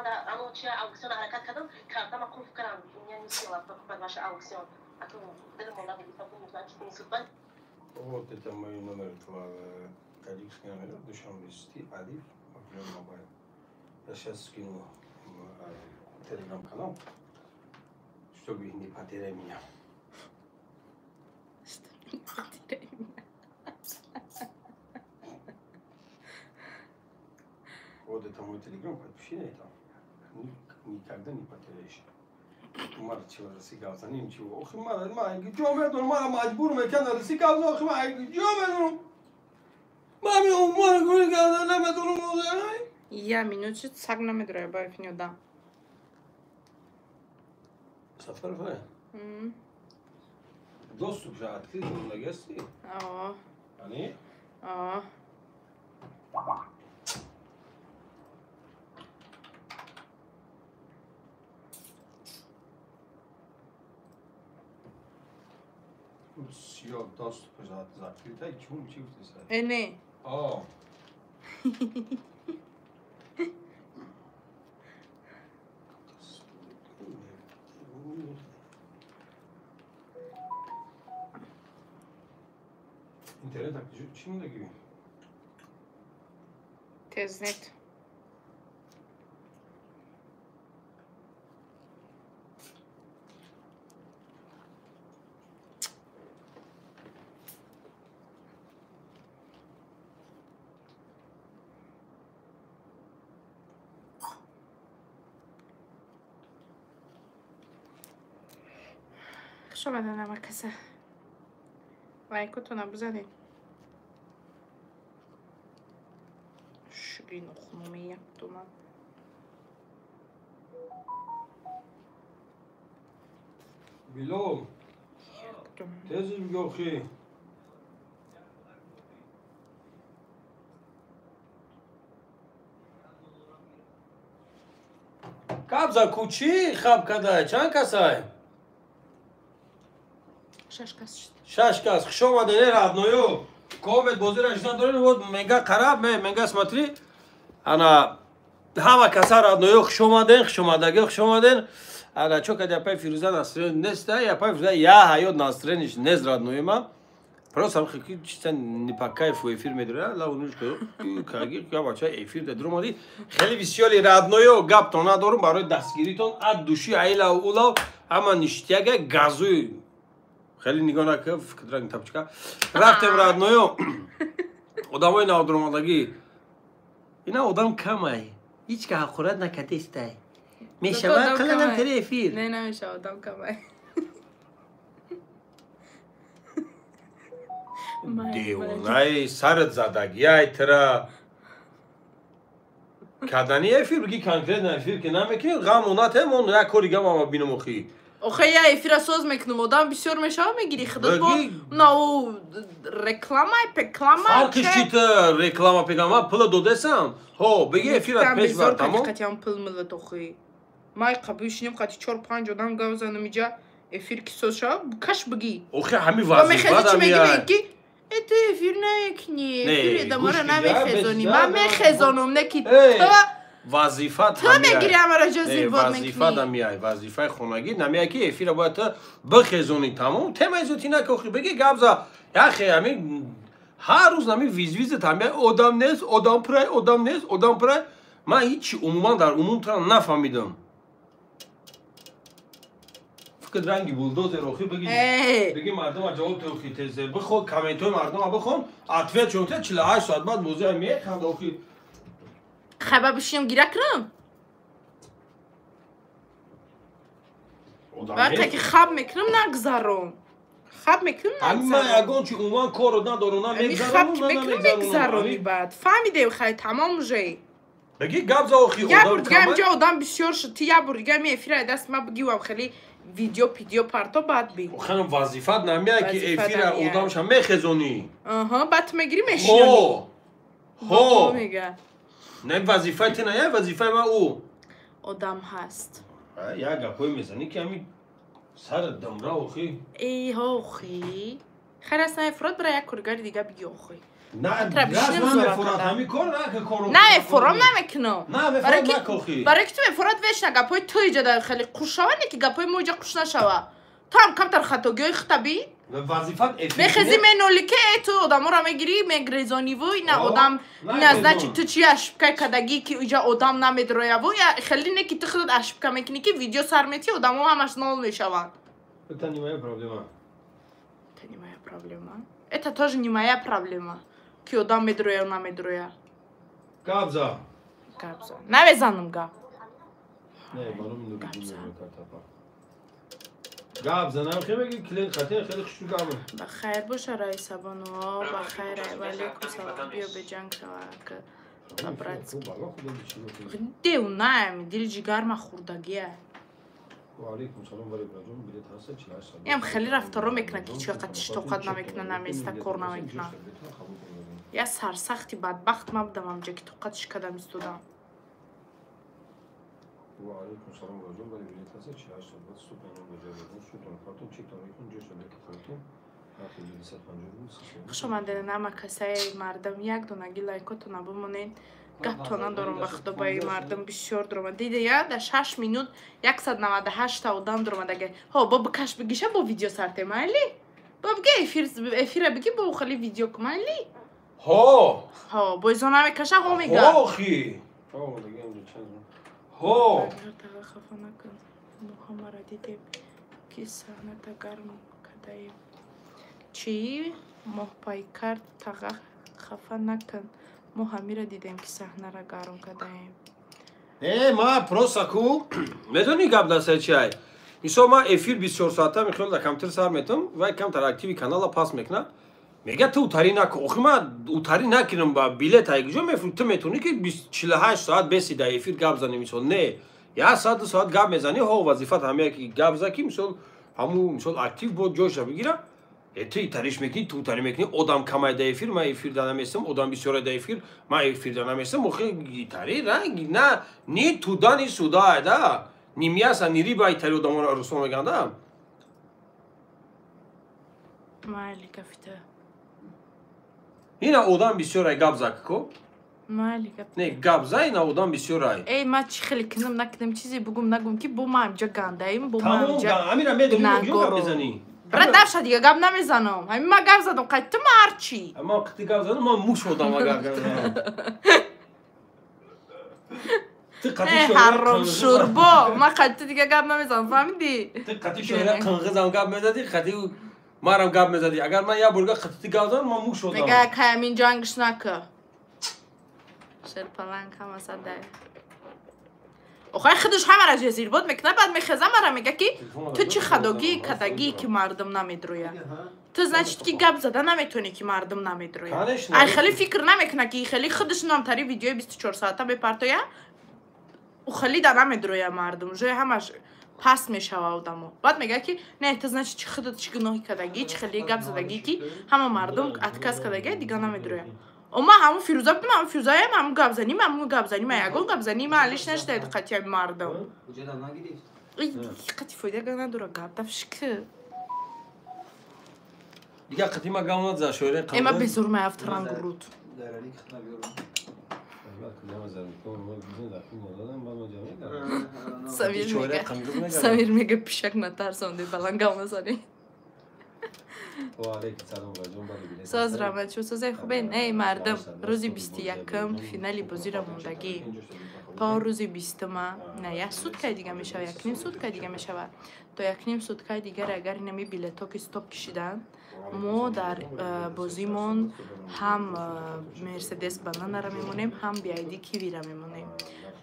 اومد اما چی اکسیون حرکت کردم کارتم قفل کردم یعنی چی لپتاپ بعد باشه اکسیون اصلا دلم مولا بود فکر می‌کنم چی می‌سواد Вот это мой номер коллегский номер, душам вести, Алиф, Макрон Мобайл. Я сейчас скину телеграм-канал, чтобы не потеряли меня. Что не потеряли меня? Вот это мой телеграм, подпиши на это. Никогда не потеряешь. مال چی ورسی گازنیم چی و آخه ما جو بدون ما مجبور میکنن رسی گاز آخه ما جو بدون ما میام ما گوری گازن نمیدونم موزه Я минуту цаг намедра ба финёда. سفر فای دوست بجات کی لگستی یعنی سیاه دست بجات زاکی تا چون چی بودی نه اینترنت اکتیو چی میگی تزنت شو بدن مرکزه لایکتون رو بزنید شوری نخونم یکتون بیلو تزی بیوخی کابزا کوچی خب کدای چند کسای شش کس خوش آمدید رادنویو کومت بازی را جدا دارین بود منگا خراب منگا سمتری انا همه کسا رادنویو خوش آمدین انا چو کدی پای فیروزه ناصرین نسته یا پای فیروزه یا حیات ناصرینش نز رادنویو ما پروسم خیلی چیزن نیپاکای فو افیر میداره لا اونوش کاگی که بچه افیر دادرم آدی خیلی بسیاری رادنویو گپ تونا دارم برای دستگیریتون اد دوشی ایلا اولا اما نشتیگه گازوی خیلی نگاه نکه فکر تابچکا رفتم رادنویو آدمای نادرمادگی اینا آدم کمه هیچ که حقورت نکته استای میشود کلنم تری افیر نه نمیشه آدم کمه دیونای سرت زدگی ای ترا کدنی افیر بگی کنکرت نفیر که نمیکنی غم اونات همون یک کاری گم اما بینم اخی آخه یا افیر سوز میکنم آدم بسیار میشه میگیری خودت با ناو رکلامای پکلامای فرقش چیت رکلاما پکلاما پول دودسم ها بگی افیرت پیش بر تمام قطعی هم پول ملت اخی مای قبیشنیم قطعی 4-5 آدم گوزنم اینجا افیر کی سوز شد کش بگی آخه همین وظیفه دم میاد ات افیر نکنی افیر دمارا نمیخزونی من میخزونم نکی تو وظیفه تو میگیری امرا جزیر بود میکنی وظیفه دم میای وظیفه خونگی نمیای که افیر باید بخزونی تمام تمیزوتی نکوخی بگی گابزا یخی همین هر روز نمی ویز تامی آدم نیست آدم پرای من هیچ عموما در عموم ترا نفهمیدم فکر رنگی بولدوزر روخی بگی مردم جواب توخی تزه بخو کامنتوی مردم بخون اطفیت چونته 48 ساعت بعد موزه میخند اوخی خبر بشیم گیره کرم وقتی که خواب میکنم نگذارم خواب میکنم من اگان چی عموما کار رو ندارم نمیگذارم بعد فهمیده خیلی تمام جای بگی گابزا اوخی یا بر دیگه اینجا آدم بسیار شد یا بر دیگه میفیره دست ما بگیوم خیلی ویدیو پارتا بعد بی خانم وظیفت نمیاد که افیر آدمش هم میخزونی بعد میگیری میشیانی هو میگه نه وظیفت نه وظیفه ما او آدم هست یا گپوی میزنی که همین سر دمرا اوخی ای اوخی خیر اصلا افراد برای یک کارگاری دیگه بگی اوخی نه ترا بیشتر راست زورا نمیفورد کردم. همین کار نه که کارو نمیفورم نمیکنم نه برای میفورد که نکوخی برای که تو میفورد ویش نه گپای تو ایجاد خیلی خوش شوانه که گپای ما اینجا خوش نشوه تو هم کمتر خطاگی خطابی وظیفت افیل میخزی منولی که تو آدم را میگیری میگریزانی و این آدم این از نه تو چی اشبکه کدگی که اینجا آدم نمیدرویه و یا خیلی نه که تو خودت اشبکه میکنی که ویدیو سر میتی آدم ها همش نال میشوند Это не моя проблема. Это не моя проблема. Это тоже не моя проблема. Ки одам медруя, она медруя. Габза. Габза. Навезанım габ. Не, ману минуги думаю картапа. Габза, нам خیلی کلین خاطر خیلی خوشو گامه. بخیر باشه رئیس بانو. بخیر علیکم سلام. بیا به جنگ شوا که ابرات. دیو نایم دل جگر ما خوردگیه. وعلیکم سلام ولی برادرم بلیط هست چی هست؟ یم خیلی رفتارو میکنه که چه قدش توقت نمیکنه نمیسته کار نمیکنه. یا سرسختی بدبخت مبدم همجا که توقتش کدام استودم. وعلیکم سلام برادرم ولی بلیط هست چی هست؟ بعد صبح نام بجایی شدن خاطر چی تاریخون جه شده که خاطر وقتی 250 خوش آمده نام کسای مردم یک دونه لایکاتو نبومونین گپ ندارم به خدا با مردم بسیار درم دیده یا در 6 مینوت 198 تا آدم درم دیگه ها با بکش بگیشه با ویدیو سرته مالی با بگه افیر بگی با خالی ویدیو کمالی ها با زنا میکشه ها میگه ها خی ها خفا نکن محمد دیده کی صحنه تا گرم کدای چی ماه پای کرد تا خفا نکن ما همه را دیدیم که صحنه را گرم کردیم ما پروساکو میدونی گپ دسته چی ای میشو ما افیر 24 ساعته میخوام کمتر سر میتم و کمتر اکتیوی کانال پاس میکنم میگه تو اوتاری نکن آخه من اوتاری نکنم با بیلیت ای کجا میفروت میتونی که 48 ساعت بسیده افیر گپ زنی میشو نه یا ساعت 2 ساعت گپ میزنی ها وظیفت همه که گپ زکی میشو همو میشو اکتیو بود جوش بگیره تی تاریش میکنی تو تاری میکنی آدم کمای دایفیر ما افیر دادم میستم آدم بسیار دایفیر ما افیر دادم میستم مخی تاری رنگ نه نی تو دانی سودا ایدا نیمیاس نیری بای تاری آدم را رسوم میگندم مالی کفته این آدم بسیار گپ زکو مالی کفته نه گپ زای این آدم بسیار ای ما چی خیلی کنم نکنم چیزی بگم نگم که با ما اینجا گندهیم با ما تمام اینجا امیرم میدونی گپ بزنی برای دفشه دیگه گپ نمیزنم همین ما گپ زدم قید تو ما هرچی اما وقتی گپ زدم ما موش آدم گپ زدم حرام شوربا ما قید تو دیگه گپ نمیزنم فهمیدی تی قطی شوره قنقزم گپ میزدی قطی مارم گپ میزدی اگر من یا برگا قطی گپ زدم ما موش آدم میگه که همین جنگش نکه شرپلنگ هم اصلا ده آخه خودش همه را جزیر بود میکنه بعد میخزه مرا میگه که تو چی خداگی کدگی که مردم نمیدرویه تو زنشت که گپ زده نمیتونی که مردم نمیدرویه ای خیلی فکر نمیکنه که خیلی خودش نامتری ویدیو 24 ساعته بپرتویه او خیلی در نمیدرویه مردم جای همش پس میشوه آدمو بعد میگه که نه تو زنشت چی خودت چی گناهی کدگی چی خیلی گپ زدگی که همه مردم اتکس کدگی دیگه نمیدرویه اما همون فیروزا بودم همون فیروزا همون گپ زنیم همون گپ زنیم یگون گپ زنیم علیش نشته قطعی مردم قطعی فایده نداره گپ دفش که دیگه قطعی ما گام ندازه شوره قنقز اما بزرگ ما افتران گرود سمیر میگه پیشک نترسونده بلند گام نزنی ساز رحمت شو سازه خوبه ای مردم روزی 21 فینالی بازی را موندگی تا روزی 20 نه یک سوتکای دیگه میشه یک نیم سوتکای دیگه میشه تا یک نیم سوتکای دیگه اگر نمی بیلتا که استاپ کشیدن ما در بازیمون هم مرسدس بنانا را میمونیم هم بی ایدی کیوی را میمونیم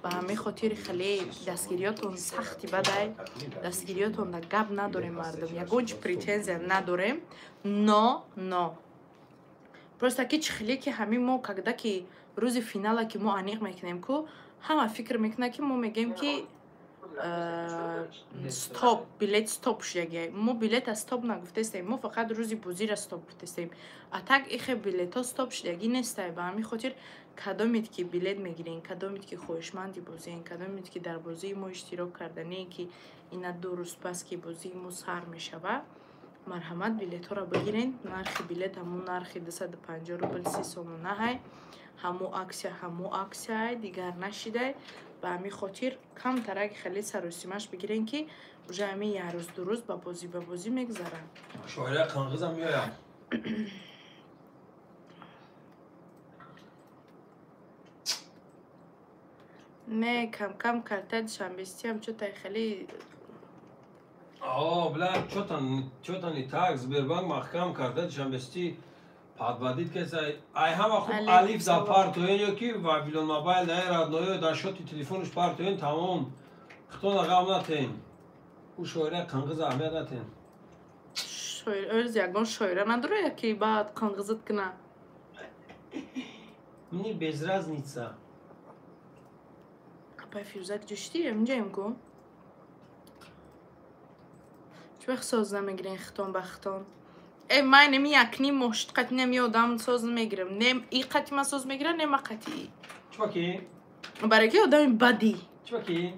و همه خاطر خیلی دستگیریاتون سختی بده دستگیریاتون در گپ نداریم مردم یگونچ پریتنزی نداریم نه просто که خیلی که همین ما کگده که روز فینالا که ما انیق میکنیم که همه فکر میکنه که ما میگیم که ستاپ بلیت ستاپ شده ما بلیت استاپ نگفته استیم ما فقط روزی بازی را استاپ گفته استیم اتاق ایخه بلیت ها ستاپ شدگی نیسته به همین خاطر کدامید که بلیت میگیرین کدامید که خوشمندی بازین کدامید که در بازی ما اشتراک کردنی که اینا درست پس که بازی ما سر میشوه марҳамат билетҳоро бигирен. Нархи билет ҳамун нархи 250 рубл 30 сомона ҳай. ҳамун аксия дигар нашидай. ба ҳамин хотир камтарак хеле саросимаш бигирен ки уже ҳамин як рӯз ду рӯз ба бозӣ мегзаранд. Шоира қанғизам меоям. Не, кам карта душанбести ҳам чотай хеле Блад, чотан и так Сбербанк маҳкам карда душанбести падбадид кесай. Ай ҳама хуб алиф да партоен ё ки Вавилон мобайл да радноё да шоти телефонш партоен тамом. Хитона ғам натен. У шоира қанғиз аҳамият натен. O'z yagon shoira надорад ки баъд қанғизат кина. Мне без разница. Апай Фирӯза ҷошти инҷаем ку. Чӣ вақт соз намегирен хитон ба хитон? Ман неми якни мошт қати неми одам соз намегирам. Нем и қати ма соз мегирам, нема қати. Чуваки? Барои ки одами бадӣ. Чуваки?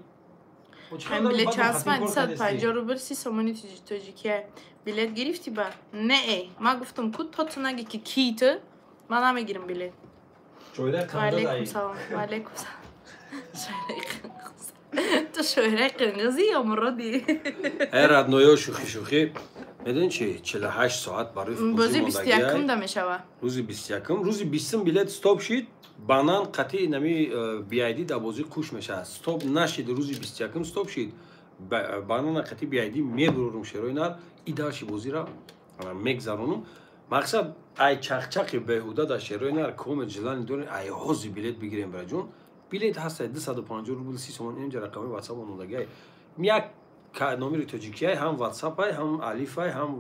Ҳам билет часман 250 рубл 30 сомони тоҷикия. Билет гирифти ба? Не, ман гуфтам ку то ту наги ки ки ту, ман намегирам билет. Шоира қанғиз ай. Ваалейкум салом. То шоираи қанғизӣ ё муроди? Радноё шӯхӣ. Медонӣ чи 48 соат барои бозӣ 21 да мешава. Рӯзи 21, рӯзи 20 билет стоп шид. Банан қатъи нами биайди да бозӣ қуш мешавад. Стоп нашид рӯзи 21 стоп шид. Банана қатъи биайди мебурорум шерои нар идалши бозира мегзаронум. Мақсад ай чақчақи беҳуда да шерои нар комет жилани дорем ай ҳози билет бигирем браҷон. Билет ҳаст 250 рубл 30 сомон инҷа рақами WhatsApp омодагиай. Як номери тоҷикиай, ҳам WhatsApp ай, ҳам Алиф ай, ҳам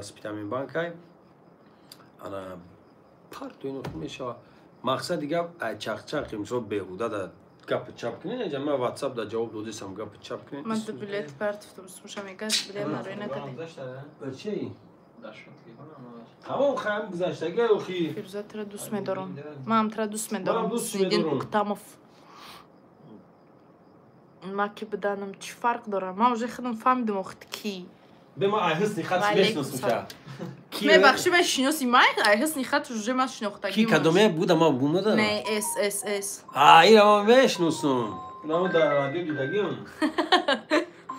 Спитамин банк ай. Ана партоин мешава. Мақсад дигар ай чақчақи мисол беҳуда да гап чап кунед. Инҷа ман WhatsApp да ҷавоб додисам гап чап кунед. Ман ду билет партифтум смушам егас билет нарои накардем. Чӣ? Тамом хаям гузаштаги охи. Фирӯза тра дӯст медорам. Ман тра дӯст медорам. Снидин Уктамов. Ма ки биданам чӣ фарқ дорад? Ман уже худам фаҳмидам охи ки. Бема ай ҳусни хат мешиносам. Мебахшӣ ман шиноси ман ай ҳусни хат уже ман шинохтагӣ. Ки кадоме буда ман бумада? Не, SSS. Ира ман мешиносам. Ман дар радио дидагиам.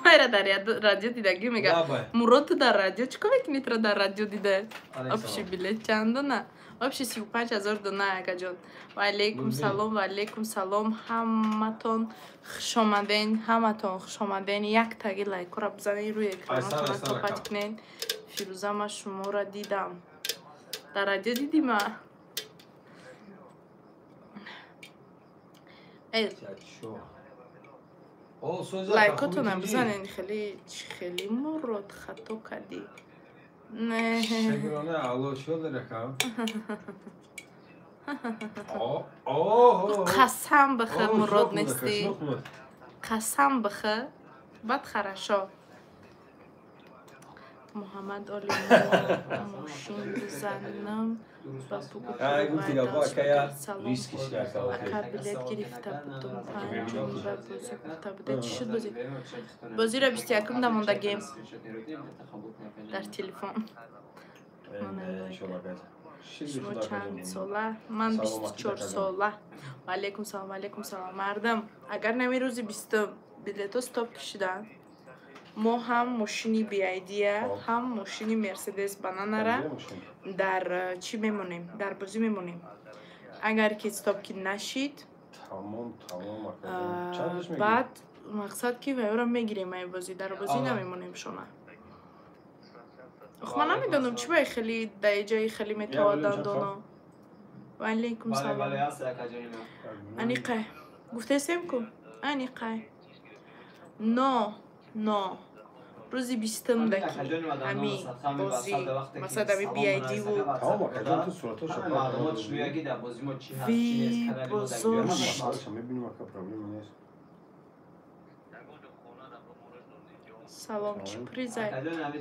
Майра дар радио дидагӣ мега. Мурод ту дар радио чӣ кор мекунӣ тра дар радио дида? Обши билет чандона? Обши 35,000 дона агаҷон. Ваалейкум салом ҳаматон хушомаден. Як таги лайкора бизанен рӯи экранотона копат кунен. Фирӯза ман шуморо дидам. Дар радио дидима? лайкотонам бизанен. хеле мурод хато кардӣ. Шагирона алло шо даракам. қасам бихӯр мурод нестӣ. қасам бихӯр бад харашо. муҳаммад оли мошин бизанам. Ака билет гирифта будум 5 ба бозӣ гуфта буда. Чӣ шуд бозӣ? Бозиро 21 да мондагем дар телефон. шумо чанд сола? Ман 24 сола. Ваалейкум салом. Мардам, агар нами рӯзи 20 билето стоп кишиданд, мо ҳам мошини биайдия, ҳам мошини Мерседес бананара дар чӣ мемонем? Дар бозӣ мемонем. Агар ки стоп ки нашид, баъд мақсад ки вайёро мегирем ай бозӣ, дар бозӣ намемонем шона. Ман намедонам чӣ баи хеле даиҷаи хеле метаваданд доно. Ваалейкум салом. Аниқай. Гуфтесем ку? Аниқай. Но. Рӯзи 20 даки ҳами бозӣ масад ҳами биайди ву ви бозор салом чӣ призай?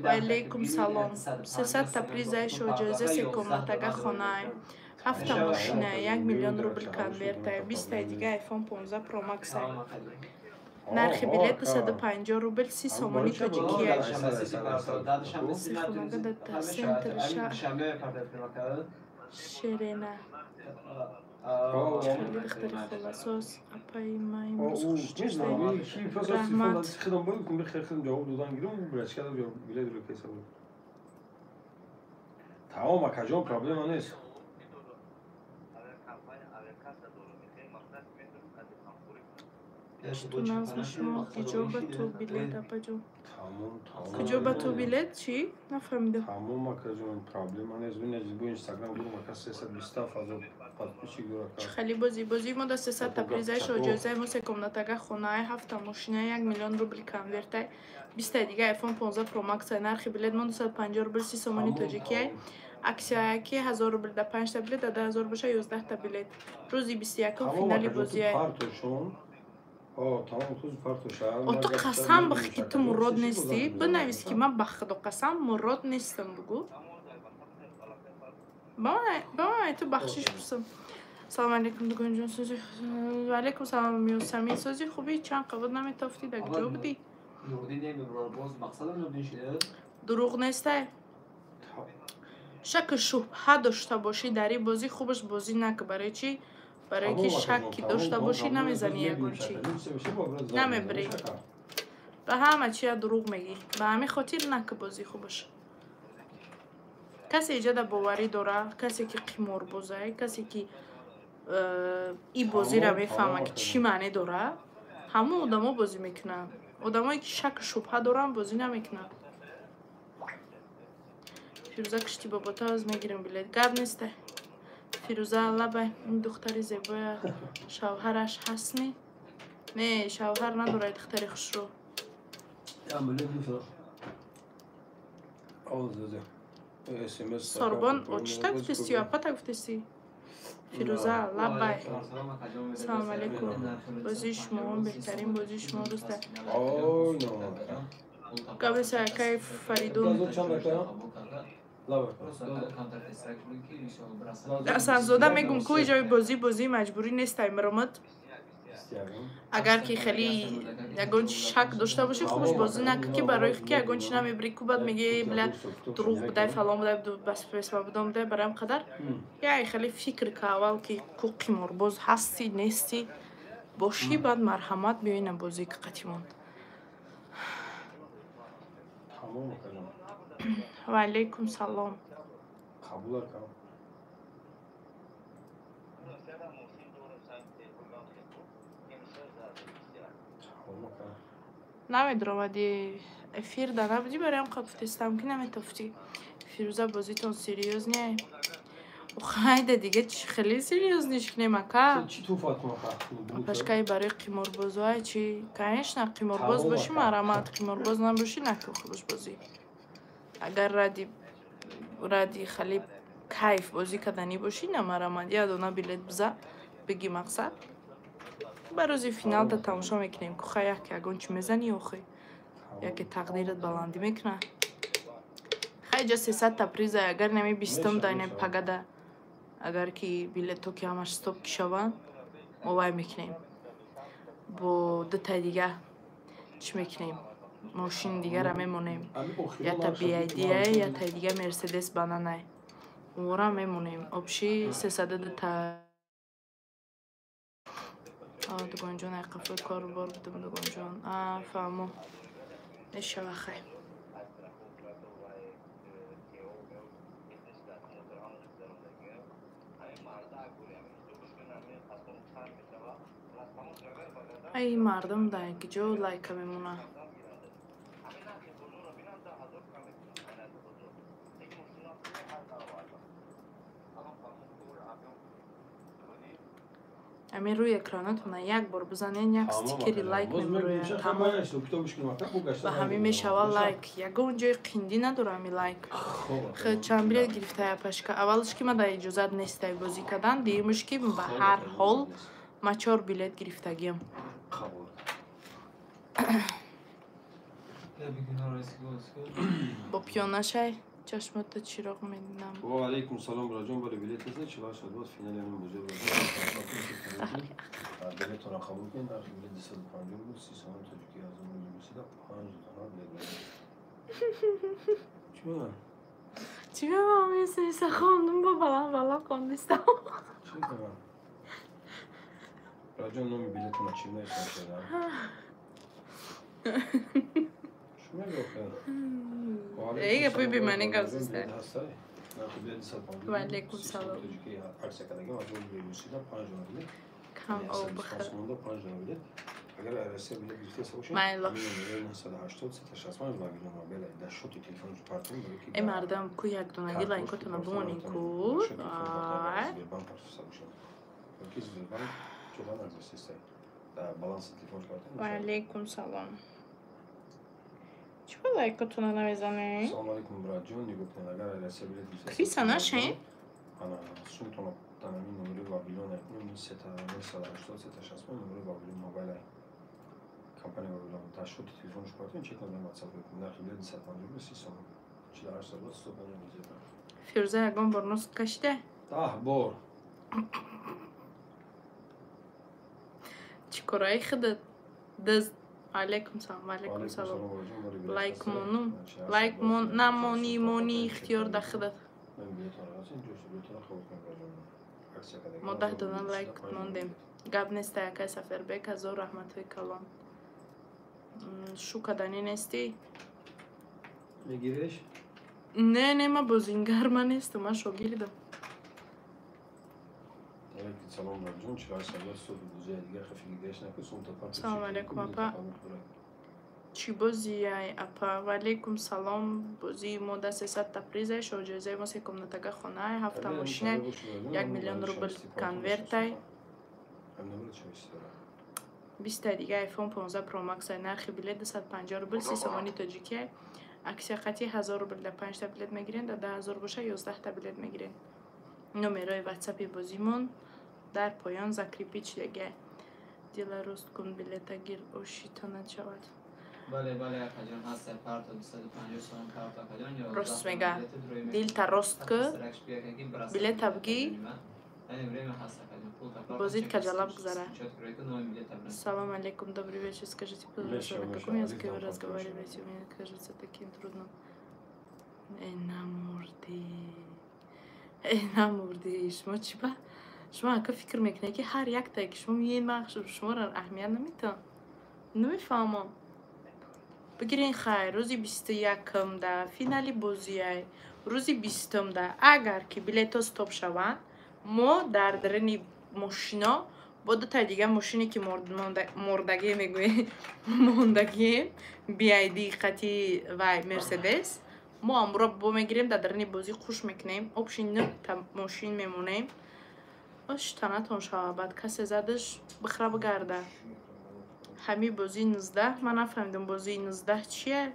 Ваалейкум салом. 300 та призай шо ҷоизасе комнатага хонаай. 7 мошинай 1 миллион рубл конвертай. 20 дига iPhone 15 Pro Max ай. нархи билет 150 рубл 30 сомони тоҷикия. шерена خیلی دختری خلاصاس اپای ما امروز خوش چشته رحمت تمام کجا پرابلم نیست تو نظم شما کجا به تو بیلت اپا جو کجا به تو بیلت چی؟ نفهمیدم تمام کجا پرابلم نیست ببینید بو اینستاگرام گروه مکس 320 فازو خیلی بازی ما دا 300 تپریزش اجازه موسی کمناتگه خونه 7 ماشینه 1 میلیون روبل کنورت 20 دیگه ایفون 15 پرو مکس نرخ بلیط ما 250 روبل 30 سومانی تاجیکیه اکسیا که 1000 روبل دا 5 تا بلیط دا 10000 باشه 11 تا بلیط روزی 21 فینالی بازیه تمام توز پارتو شهر او تو قسم بخی که تو مراد نیستی بنویس که من بخدا قسم مراد نیستم بگو با من تو بخشش بسم سلام علیکم دکان جون سوزی و علیکم سلام میوسمی سوزی خوبی چند قبض نمیتافتی در کجا بودی؟ دروغ نیسته شک شبهه داشته باشی در این بازی خوبش بازی نکه برای چی؟ برای که شکی داشته باشی نمیزنی یکون چی نمیبری به همه چی دروغ میگی به همین خاطر نکه بازی خوبش کسی ایجاد باوری داره کسی که قمار بازه کسی که این بازی را میفهمه که چی معنی داره همون آدم ها بازی میکنن آدم هایی که شک شبهه دارن بازی نمیکنن فیروزه کشتی بابا تا از میگیرم بلیت گرد نیسته فیروزه لبه این دختری زیبای شوهرش هست نه شوهر نداره دختری خوش رو ساربان اوچتا گفتستی یا پتا گفتستی فیروزه لبه سلام علیکم بازی شما بهترین بازی شما دوسته قبل سرکای فریدون اصلا زوده میگم کوی جای بازی مجبوری نیست مرامت اگر که خیلی یگان شک داشته باشی خوبش بازی نکه که برای که یگان چی نمیبری که بعد میگه بله دروغ بده فلان بده بس بده برایم قدر یا خیلی فکر که اول که کو قمار باز هستی نیستی باشی بعد مرحمت بیاین بازی که قطعی ماند و علیکم سلام قبول کنم نمیدونم ادی افیر داره بودی برایم قفتستم که نمیتافتی فیروزه بازیتون سریوز نیه و خیلی دیگه خیلی سریوز نیش کنیم اکا چی تو فاطمه پشکایی برای قمار بازوهای چی کنیش نه قمار باز باشی مرامت قمار باز نباشی نکو خوبش بازی اگر ردی خیلی کیف بازی کردنی باشی نه مرامت یا دونا بلیت بزا بگی مقصد بروزی فینال تا تماشا میکنیم که خیلی که اگون چی میزنی و خیلی یکی تقدیرت بلندی میکنه خیلی جا 300 تپریزه اگر نمی بیستم داینه پگده اگر که بلیت تو که همش ستوب کشوان ما وای میکنیم با دو تا دیگه چی میکنیم ماشین دیگه را میمونیم یا تا بی ایدیه یا تا دیگه مرسیدس بانانه اون را میمونیم آبشی 300 تا دوگان جان اقفه کار بار بودم دوگان جان فهمو نشوه خیلی ای مردم در اینکه جو لایک میمونه امین روی اکرانتونه یک بار بزنین یک استیکری لایک میمونه تمام و همین میشوه لایک یک اونجای قندی نداره همین لایک خیلی چند بلیت گرفته یا پشکه اولش که من در اجازت نیسته بازی کردن دیگمش که به هر حال ما 4 بلیت گرفتگیم با پیانه شای چشمت چراغ میدینم و علیکم سلام براجان برای بلیت نیست چلا شد باز فینال همین بزرگ بلیط را قبول کنید در بلیط 250 بود 300 تاجیکی از اون می‌رسید 5 دلار بلیط. چون چی بابا میسه خوندم با بالا خوندستم. چی کنم؟ راجع نمی بلیطون چی میشه شده؟ شما گفتن. ایگه پوی بیمانی گازسته. وعلیکم سلام. کم او بخیر. اگر ارسیه بلیط گرفته سوشن. مایلاش. 980 360 با بیلون موبایل در شوت تلفن پارتون برای ای مردم کو یک دونگی لایکاتون بمونین کو. وعلیکم سلام. چی با لایکاتون نمیزنی؟ سلام علیکم برات جون نگفتن اگر ارسیه بلیط گرفته کریسا نشین؟ انا سوتون تمامی نمره با بیلون اکنون 980 360 نمره با بیلون موبایل کمپانی رو در شوت تلفنش پارتون چک کنم واتساپ کنم در خیلی 250 30 48 سال است تو بنویسید. فیروزه اگم برنوس کشته؟ بار. چی کارای خودت دز علیکم سلام علیکم سلام لایک مونی اختیار در خودت ما 10 دونن لایک موندیم گاب نیسته یکی سفر بیک از او رحمتوی کلام شو کدانی نیستی؟ میگیریش؟ نه ما بازینگر من نیستم من شاگردم سلام جون چرا سلام صبح روزه دیگه خفیفی گشت نکن سلام علیکم اپا چی بازی اپا وعلیکم سلام بازی ماده 300 تپریزه شوجزه ما سیکم نتگه خونه هفته ماشینه 1 میلیون روبل کنورتای 20 دیگه ایفون 15 پرو مکس نرخ بلیط 250 روبل 380 تاجیکیه اکسیا قطعی 1000 روبل در 5 تا بلیط میگیرین در 10000 باشه 11 تا بلیط میگیرین نمرای واتساپ بازیمون در پایان ذکری پیچ دیگه دیل راست کن بلیط گیر اوشی تا نشود بله کجان هست پارت 250 سوم پارت کجان راست میگه دیل تا راست که بلیط بگی بازید کجالا بگذاره سلام علیکم добрый вечер скажите пожалуйста на каком языке вы разговариваете у меня кажется таким трудным نمورده شما چی با شما که فکر میکنه که هر یک تا که شما یه مخشب شما را اهمیت نمیفهمم بگیرین خیر روزی 21 ده فینالی بازیه روزی 20 ده اگر که بلیط استاپ شوند ما در درنی ماشینا با دو تا دیگه ماشینی که مردگی میگوی موندگی بیایدی قطعی و مرسدس ما امرو با میگیریم در درنی بازی خوش میکنیم اپشن نه تا ماشین میمونیم اش تناتون شوا بعد کسی زدش بخرا بگرده همی بازی 19 من نفهمیدم بازی 19 چیه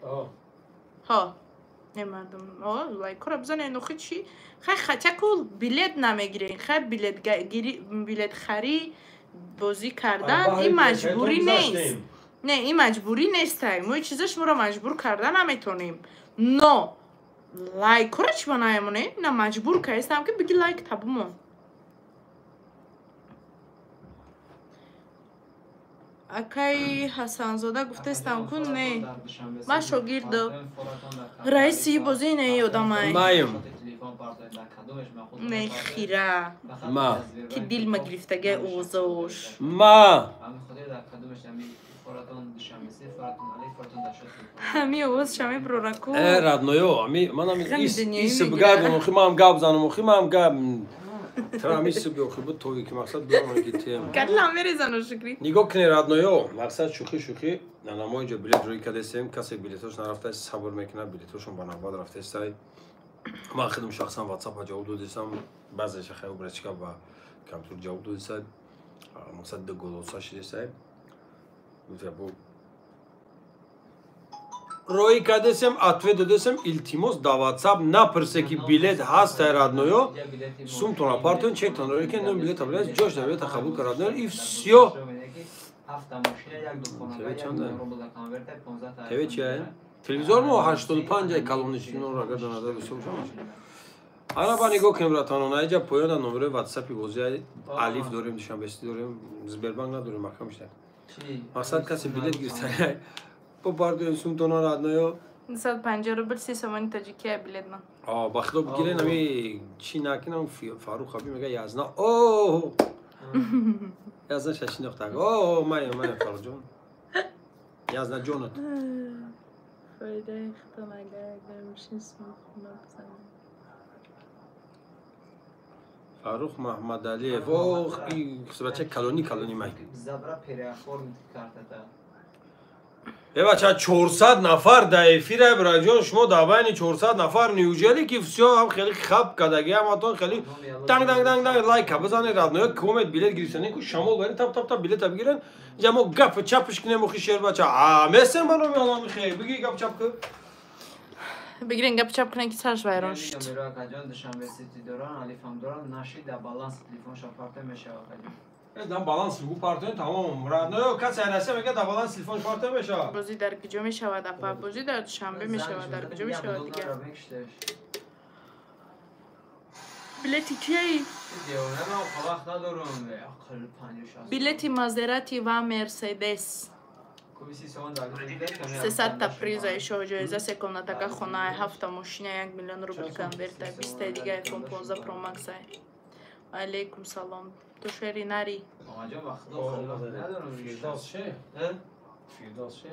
ها نمیدونم لایک رو بزنین نخی چی خیلی خطا کل بلیط نمیگیرین خیلی بلیط خری بازی کردن این مجبوری نیست نه این مجبوری نیست ما این چیزش مرا مجبور کردن نمیتونیم نه لایک رو چی بنایمونه نه مجبور که هستم که بگی لایک تبومون اکای حسن زاده گفته استم کن نه ما شاگرد رئیسی بازی نه یادم مایم نه خیره ما که دیل ما گرفتگه اوزاش ما همی اوز شمی برورکو رادنویو امی منم ایس بگردم و خیمم گاب زنم و خیمم گاب ترا میس بیوخی بود توی که مقصد بیام که تیم کلا میریزن شکری نگاه کنی رادنویو مقصد شوخی نه ما اینجا بلیط روی کدسیم کسی بلیطش نرفته صبر میکنه بلیطشون بنابرای رفته است ما خودم شخصا واتساپ جواب دادم بعضیش خیلی برچکا و کمتر جواب دادم مقصد دو گلوسا شده بود روی کدسیم اتوی دادم التیموس دا واتساپ نپرسه که بلیط هست رادنویو سوم تون اپارتون چک تون روی که نم بلیط بلیط جوش نمیده قبول کرد نه ایف سیو تیوی چیه تلویزیون مو 85 کالونیش اینو را گردن داده بسیار ана ба нигоҳ кунем ратонона иҷа поёна номерои ватсапи бозии алиф дорем душанбеси дорем сбербанк надорем макам штат мақсад каси билет гирифта бо бардоем сумтона радноё 250 рубл 30 сомони тоҷикия билетна ба худо бигирен ами чӣ накинам фарух аби мега язна о язна шашиноқтаг о маям фаруҷон язнаҷонат фоидаи хитон агар мешин сумхуна бизанем фарух маҳмадалиев ох бача калони май забра переахор картата бача 400 нафар дар эфира браҷон шумо дар байни 400 нафар неужели ки всё ҳам хеле хаб кадаги ҳаматон хеле данг лайка бизанед радноё комент билет гирифтанед ку шамол барин тап билета бигирен ҷамо гап чапш кинем охи шер бача месен мано меонам хе биги гап чап ку бигирен гап чап кунен ки сарш вайрон шуд дам баланс бигу партони тамом радноё касе айнасе мега дар баланс телефон парто мешавад бозӣ дар куҷо мешавад апа бозӣ дар душанбе мешавад дар куҷо мешавад дигар билети кияи билети мазерати ва мерседес 300 та призаи шоҳ-ҷоизасе комнатака хонаи 7 мошина 1 миллион рубли конверта 20 дига iPhone 15 Pro Max алейкум салом تو شعری نری فیردوس شه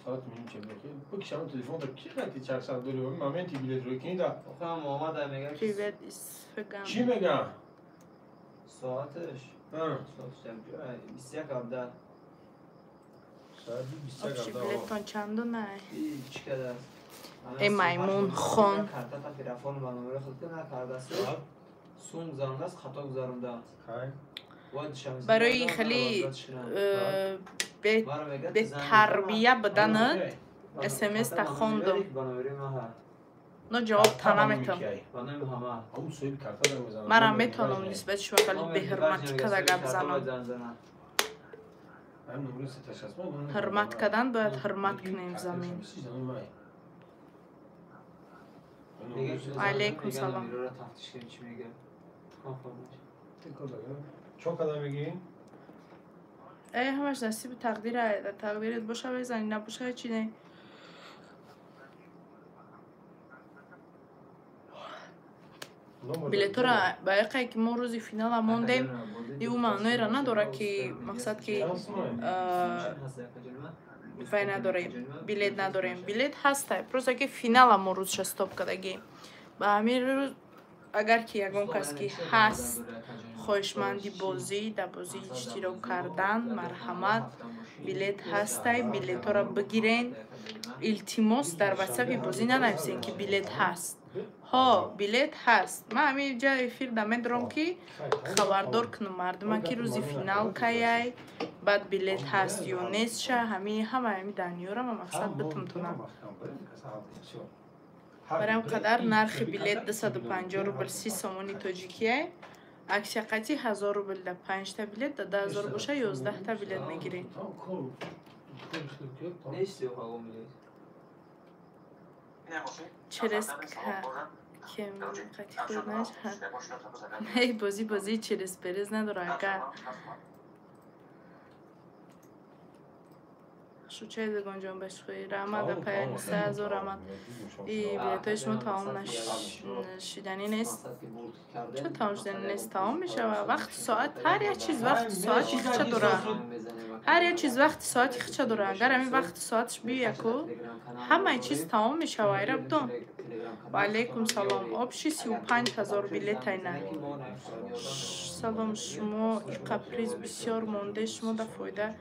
ساعت میگم چه میگه بکشم تلفن تا کی خاطی 400 دلار مومنتی بلیط رو کنید آخه محمد میگه پریوت اسفگان چی میگم ساعتش ساعتش 21 آبدار ساعت 21 آبشی بلیطان چندو نه چی کده ای میمون خون کارتا تا تلفن با نمره خودت نکرده سون گذارنده است خطا گذارنده برای خیلی به تربیه بدنت اسمس تا خوندم نه جواب تنمیتم مرا میتونم نسبت شما خیلی به حرمت کده گپ زنم حرمت کردن باید حرمت کنیم زمین علیکم سلام چون کدام میگین؟ ای همش نصیب تقدیره تقدیرت باشه بزنی نباشه چی نه بلیط را باید که ما روزی فینال موندیم دیو معنی را نداره که مقصد که وای نداریم بلیط نداریم بلیط هسته پروسه که فینال ما روز شستاب کدگیم با همین روز اگر که یکون کس که هست خوشمندی بازی در بازی اشتراک کردن مرحمت بلیط هسته بلیط را بگیرین التماس در واتساپ بازی ننویسین که بلیط هست ها بلیط هست من همین جا افیر دمه درم که خبردار کنم مردم که روزی فینال کیای بعد بلیط هست یا نیست شه همه دنیا را مقصد بتونم برای قدر نرخ بلیط 250 روبل 30 سومانی توجیکیه اکسیا قطعی 1000 روبل در 5 تا بلیط در 10000 باشه 11 تا بلیط میگیرین چرس که قطعی خود نش ای بازی چرس پرز نداره اگر شو چه دگان جان بشخوی رحمت پایین 3000 رحمت ای بلیطای شما تمام نشیدنی نیست چه تمام شدنی نیست تمام میشه و وقت ساعت هر یک چیز وقت ساعتی خچه داره هر یک چیز وقت ساعتی خچه داره اگر همین وقت ساعتش بیه یکو همه چیز تمام میشه و ایره بدون و علیکم سلام آبشی 35000 بلیط اینه سلام شما ای قپریز بسیار مونده شما در فایده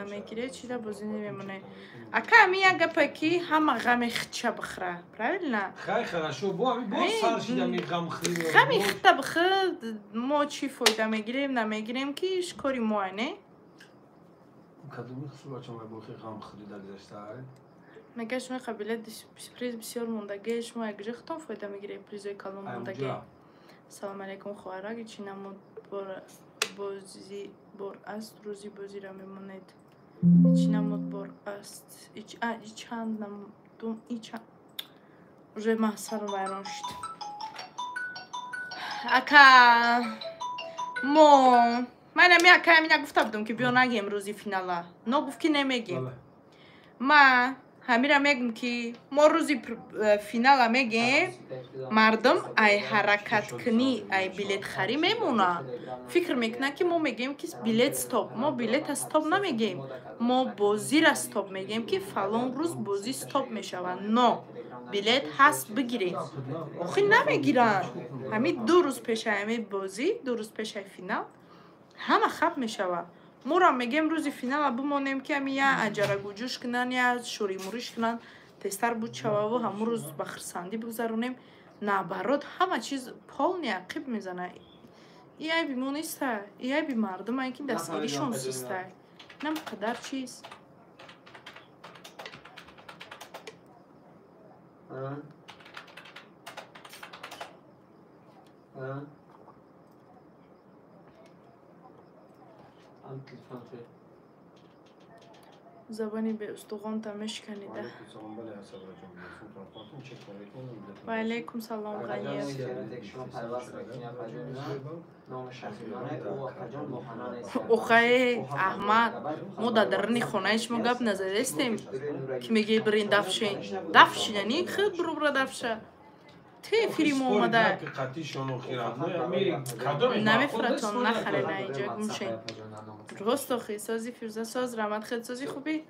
نمیگیره چی در بازی نمیمونه اکا همی یک گپه که همه غم خچه بخره پرایل نه خیلی خرشو با سر شیده می غم خیلی غمی خطه بخره ما چی فایده میگیریم نمیگیریم که ایش کاری ما نه کدومی خصوص بچه ما بخی غم خیلی در گذشته میگه شما قبیله پریز بسیار موندگه شما یک جختان فایده میگیره پریزوی کلون موندگه سلام علیکم خواهرها چی نمود بازی بار است روزی بازی را میماند ایچ نمود بار است ایچ چند نمودم ایچ уже маҳсаро вайрон шуд. Ака мо манам якаям гуфта будам ки биё нагем рӯзи финала. Но гуфт ки намегем. Ма ҳамира мегум ки мо рӯзи финала мегем. Мардум ай ҳаракаткунӣ ай билетхарӣ мемона. Фикр мекунад ки мо мегем ки билет стоп. Мо билета стоп намегем. Мо бозира стоп мегем ки фалон рӯз бозӣ стоп мешавад. Но билет ҳаст бигирем. Охи намегиранд. Ҳамин 2 рӯз пешаи ҳамин бозӣ, 2 рӯз пешаи финал ҳама хаб мешавад. Моро мегем рӯзи финала бимонем ки ҳамин я аҷарагуҷӯш кунанд, я шӯримуриш кунанд, тезтар буд шававу ҳамун рӯз ба хирсандӣ бигузаронем. Наоборот ҳама чиз полни ақиб мезанад. И айби мо нестай, и айби мардумае ки дастгиришон сустай. Нам қадар чиз. забони беустуғонта мешканида. ва алейкум салом ғаниев. ухае аҳмад мо дар даруни хонаи шумо гап назадастем ки меге бирин дафшен. Дафшин яъни хел бурубра дафша. Те эфири мо омада. Намефуратон нахарена инҷа гумшен. Рост охи сози фирӯза соз рамад хел сози хуби.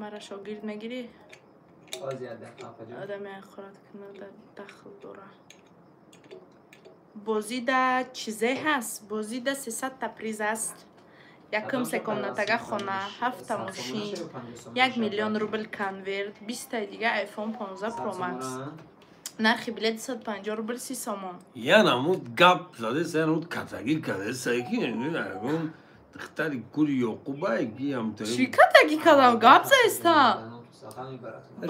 мара шогирд мегирӣ? одаме хӯрат кунада дахл дора. бозида чизе ҳаст. бозида 300 таприз аст. якум секундатага хона, 7 мошин, 1 миллион рубл конверт, 20 дига iPhone 15 Pro Max. нархи билет 250 рубл 30 сомон. яна муд гап заде сен катаги кадеса ки нагон дختари гули ёқубай гиам тре. Чӣ катаги кадам гап заиста?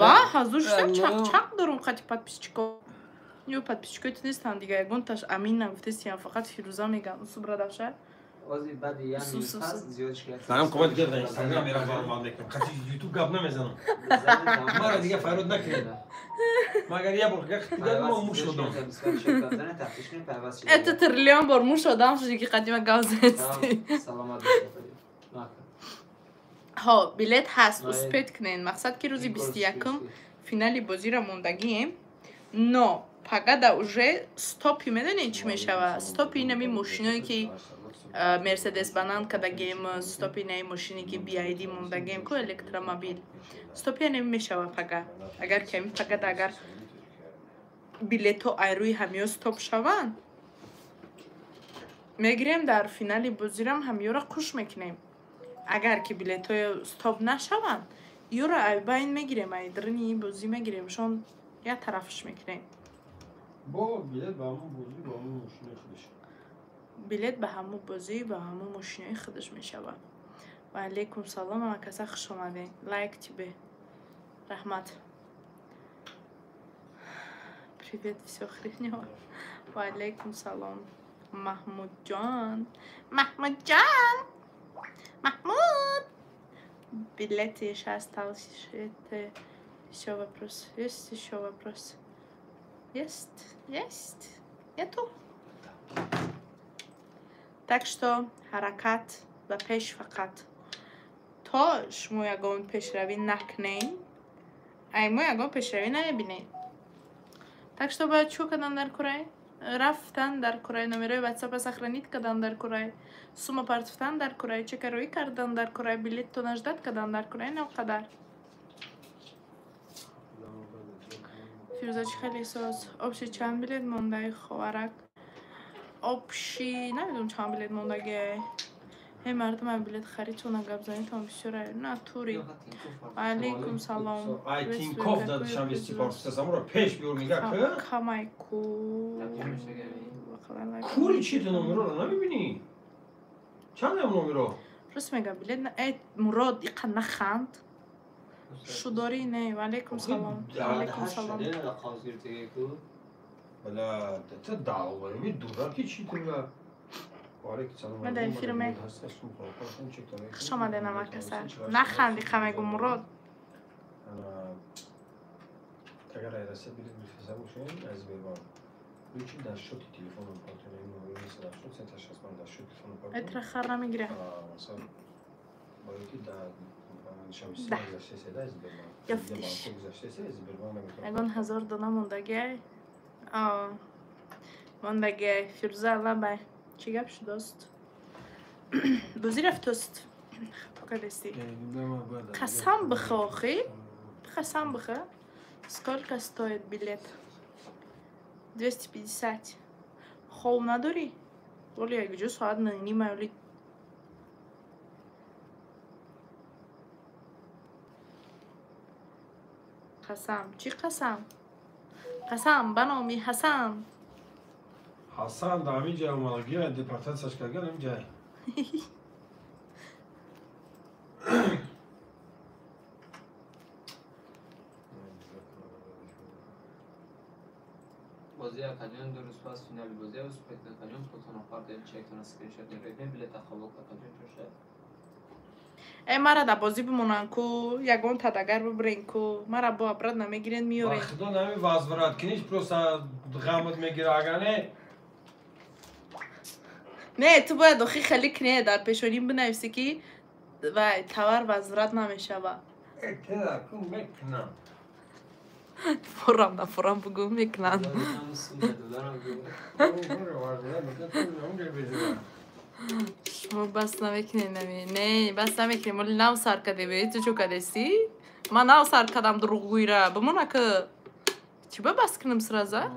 ба ҳазур шта чак дорум қати подписчико. Ё подписчикои тунистан дига ягон таш амин нагуфтеси фақат фирӯза мегам. Субра давша. Сарам комент кардам Инстаграм мера барман мекунам. Қати YouTube гап намезанам. Мара дига фарод накунед. Магар я бор гах дидам мо муш шудам. Это триллион бор муш шудам шуди ки қадима гап засти. Саломат бошед. ҳо билет ҳаст. успед кунен. мақсад ки рӯзи 21 финали бозиро мондагием. Но пагада уже стопи медонед чӣ мешавад? Стопи инами мошиное ки Mercedes банан кадагем, стопи наи мошине ки BID мондагем ку электромобил. Стопи неми мешава пага. Агар кеми пагада агар билето айруи ҳамиё стоп шаванд, мегирем дар финали бозирам ҳамиёра қуш мекунем. Агар ки билетои стоп нашаванд, ёра айбайн мегирем, айдрини бозӣ мегирем, шон я тарафш мекунем. Бо билет ба ҳамун бозӣ ба ҳамун мошинаи худаш. билет ба ҳамун бозӣ ба ҳамун мошинаи худаш мешавад. ва алейкум салом ама каса хуш омадед. Лайк тебе. Раҳмат. Привет, всё хренёво. Ва алейкум салом. Маҳмудҷон. Маҳмудҷон. Маҳмуд. Билеты 6 талшете. Ещё вопрос. Есть ещё вопрос? Есть. Есть. Нету? Так что ҳаракат ва пеш фақат. То шумо ягон пешравӣ накунед, ай мо ягон пешравӣ намебинед. Так что бояд чӯ кадан дар курай? Рафтан дар курай, номерои WhatsApp сохранит кадан дар курай, сума партифтан дар курай, чекароӣ кардан дар курай, билеттона ждат кадан дар курай, на қадар. Фирӯзачи хеле соз. Обши чанд билет мондаи ховарак? Обши намедонам чанд билет мондагие. Ҳей мардум ай билет харидтона гап занитон бисёра натури. Алейкум салом. Ай Тинков дад шамисти парсасамура пеш биёр мегак. Камайку. Кури чи ту номеро намебини? Чанд ям номеро? Рост мега билет ай Мурод иқа наханд. Шудори не. Алейкум салом. Алейкум салом. Бала та даъва ми дурак чи ту من در این فیلم خوش آمده نمک اثر نخندی خمگو مراد اگر ایرسه بلیت میفرسته باشین از بیرون روی در شوتی تلفن رو پاتون این موقعی نیست در شوت سنت شخصان در شوت تلفن رو پاتون اتر خر نمیگیره مثلا باید که در شمسی گذشته سیده از بیرون یفتیش گذشته سیده از بیرون اگون 1000 دانه موندگی موندگی فیروزه الان به چی گپ شد است بازی رفتست تو که دستی قسم بخواهی قسم بخواه сколько стоит билет 250 خوب نداری ولی اگه جو ساعت نیم ولی قسم چی قسم قسم بنامی حسن حسن در همین جای اومدگی های دیپارتات سشکرگان همین جای بازی اکادیون 2 روز پس فینال بازی و سپیت اکادیون خودتون آفرد چکتون اسکرین شات نگیرید بلیط تخواب اکادیون شد ای مرا در بازی بمونن کو یگون تدگر ببرین کو مرا با ابرد نمیگیرین میورین خدا نمی وازورات کنیش پروسا غامت میگیره اگر نه تو باید دخی خیلی کنه در پیشونیم بنویسی که وای تور وزرت نمیشه و اتلا کن میکنم فرام بگو میکنن شما بس نمیکنی نه بس نمیکنی ولی نو سر کده بید تو چو کدستی من نو سر کدم دروغوی را بمونه که چی با بس کنم سرازه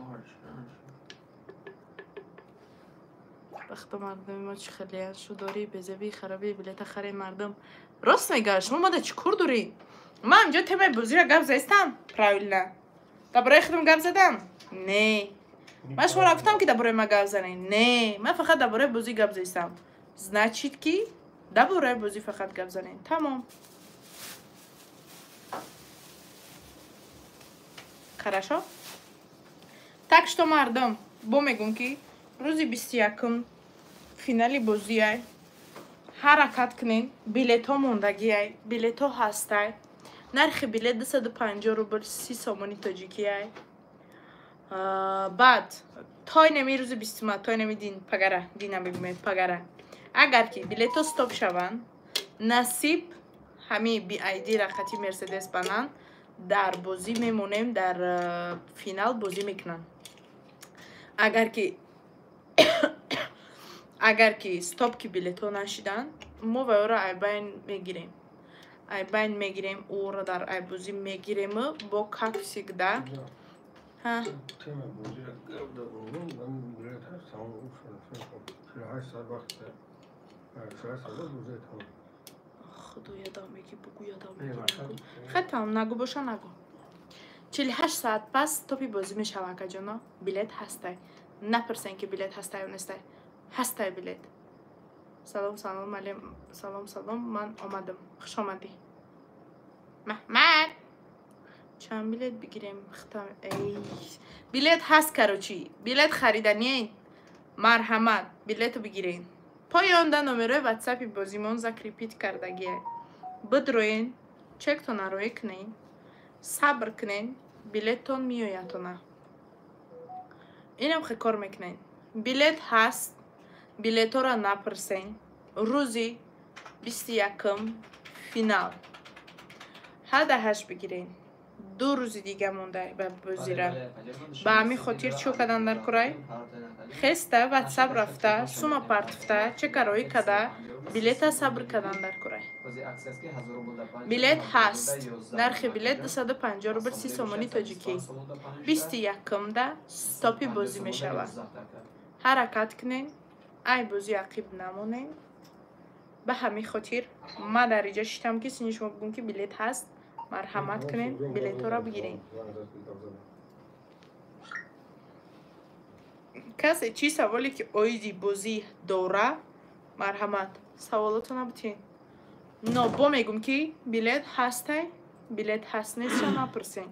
وقت مردم ما چی خیلی شو داری بزبی خرابی بلیت خری مردم راست میگه شما ما چی کور داری من اینجا تمه بازی را گپ زدم پراویل نه درباره خودم گپ زدم نه من شما را گفتم که درباره ما گپ زنین نه من فقط درباره بازی گپ زدم значит که درباره بازی فقط گپ زنین تمام хорошо так что مردم میگم که روزی 21 فینالی بازی ای حرکت کنین بلیط ها موندگی ای بلیط ها هسته نرخ بلیط 250 روبل 30 سومانی تاجیکی ای بعد تای نمی روز 20 تای نمی دین پگره دین نمی پگره اگر که بلیط ها ستاپ شوند نصیب همه بی ایدی رختی مرسدس بنان در بازی میمونیم در فینال بازی میکنن اگر که ستاپ که بلیط ها نشیدن ما و او را ایبین میگیریم او را در ای بازی میگیریم با کاکسیگ ده ها خدا یادم میگی بگو یادم میگی خطم نگو باشه نگو 48 ساعت پس توپی بازی میشه که جانا بلیط هسته نپرسین که بلیط هسته یا نیسته هسته بلیط سلام علیم سلام من آمدم خوش آمدی محمد چند بلیط بگیریم ختم ای بلیط هست کروچی بلیط خریدنی مرحمت بلیط بگیرین پایانده نمره واتساپی بازیمون زکریپیت کردگیه بدروین چکتون روی کنین صبر کنین بلیطتون میویتونه اینم خیلی کار میکنین بلیط هست بلیط را نپرسین روزی 21 فینال 8 بگیرین 2 روز دیگه مونده به بازی را به همین خاطر چو کدن در کرای خسته واتساپ رفته سوما پرتفته چه کارایی کده بلیط صبر کدن در کرای بلیط هست نرخ بلیط 250 روبل 30 سومانی تاجیکی 21 ده ستاپی بازی می شود حرکت کنین ای بازی عقیب نمونین به همین خاطر ما در اینجا شیدم که سینی شما بگون که بلیط هست مرحمت کنین بلیط را بگیرین کسی چی سوالی که آیدی بازی دوره مرحمت سوالاتو نبتین نو با میگم که بلیط هسته بلیط هست نیست یا نپرسین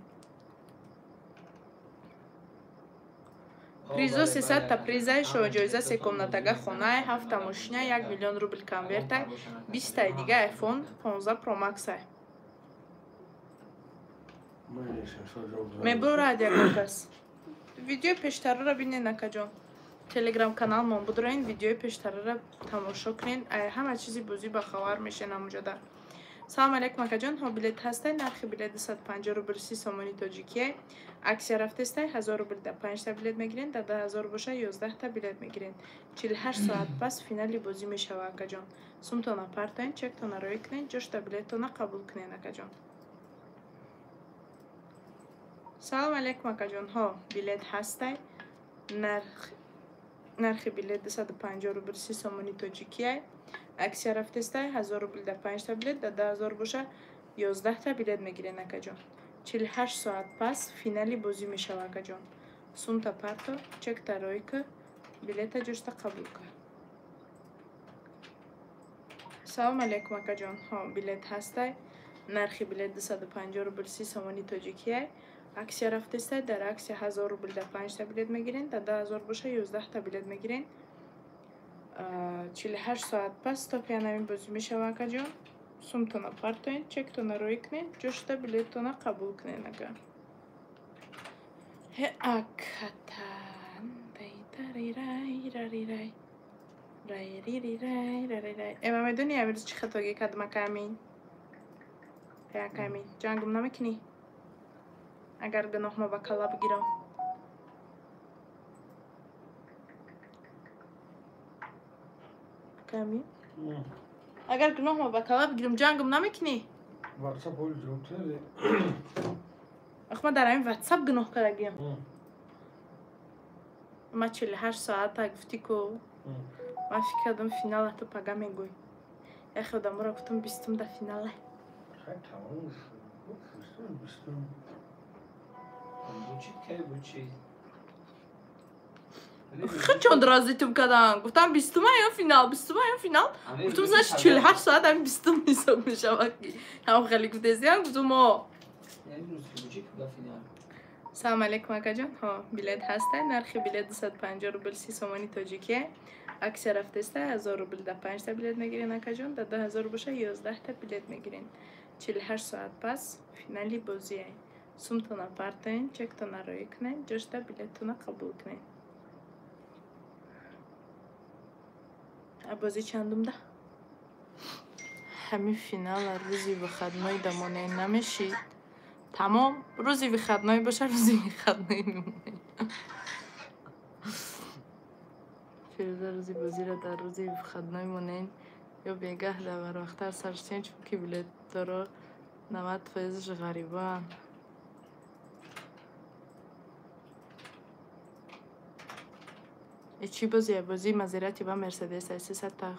Призо 300 та приза шо ҷоиза 3 комнатага хонаи 7 тамошина 1 миллион рубл конверта 20 таи дига iPhone 15 Pro Max ай. Мебурад ягон кас. Видеои пештарро бинед акаҷон. Телеграм канал мон будраин видеои пештарро тамошо кунед. Ҳама чизи бозӣ ба хабар мешен ҳамуҷода. Салом алейкум акаҷон. Ҳо билет ҳастай. Нархи билет 250 рубл 30 сомони тоҷикия. Аксия рафтестай 1000 рубл да 5 та билет мегирен, да 10000 боша 11 та билет мегирен. 48 соат пас финали бозӣ мешава акаҷон. Сумтона партоен, чектона роӣ кунед, ҷошта билетона қабул кунед акаҷон. Салом алейкум акаҷон. Ҳо билет ҳастай. Нархи билет 250 рубл 30 сомони тоҷикия. Аксия рафтестай 1000 рубл да 5 та билет, да 10000 боша 11 та билет мегирен акаҷон. 48 соат пас финали бозӣ мешава акаҷон. Сумта парто, чекта роика, билета ҷошта қабул ка. Салом алейкум акаҷон. Ҳо билет ҳастай. Нархи билет 250 рубл 30 сомони тоҷикия. Аксия рафтестай. Дар аксия 1000 рубл да 5 та билет мегирен, да 10000 боша 11 та билет мегирен. 48 соат пас топи анами бозӣ мешава акаҷон. Сумтона партоен, чектона роӣ кунед, ҷошта билеттона қабул кунед акаҷон. Акатан дайдарирай райририрай. Эма медони амирӯз чӣ хатоге кардам акамин? Акамин, ҷангум намекунӣ? Агар гуноҳмо ба калла бигирам. Акамин? Агар гуноҳмо ба калла бигирам, ҷангум намекунӣ? WhatsApp ҳоли ҷавоб таде. Ахма дар ҳамин WhatsApp гуноҳ кардагиям. Ма 48 соата гуфтӣ ку. Ман фикр кардам финала ту пага мегӯй. Яхе одаморо гуфтам 20 да финале. Чон разитум кардам. Гуфтам 20 ё финал, 20 ё финал. Гуфтам значит 48 соат ҳамин 20 ҳисоб мешавад ки. Ҳам хеле гуфтезиам гуфтам о. Салом алейкум акаҷон. Ҳо билет ҳастай. Нархи билет 250 рубл 30 сомони тоҷикия. Аксия рафтестай 1000 рубл да 5 та билет мегирен акаҷон, да 10000 боша 11 та билет мегирен. 48 соат пас финали бозӣ ай. Сумтона партоен, чектона роӣ кунед, ҷошта билеттона қабул кунед. Бозӣ чандум да? Ҳамин финал рӯзи выходной дамонен намешид. Тамом, рӯзи выходной боша, рӯзи выходной мемонем. Фирӯза рӯзи бозиро дар рӯзи выходной монен ё бегаҳ да барвақтар сарштен, чунки билетдоро 90% ғарибаанд. Чӣ бозия? Бозии мазирати ба Мерседес 300 та.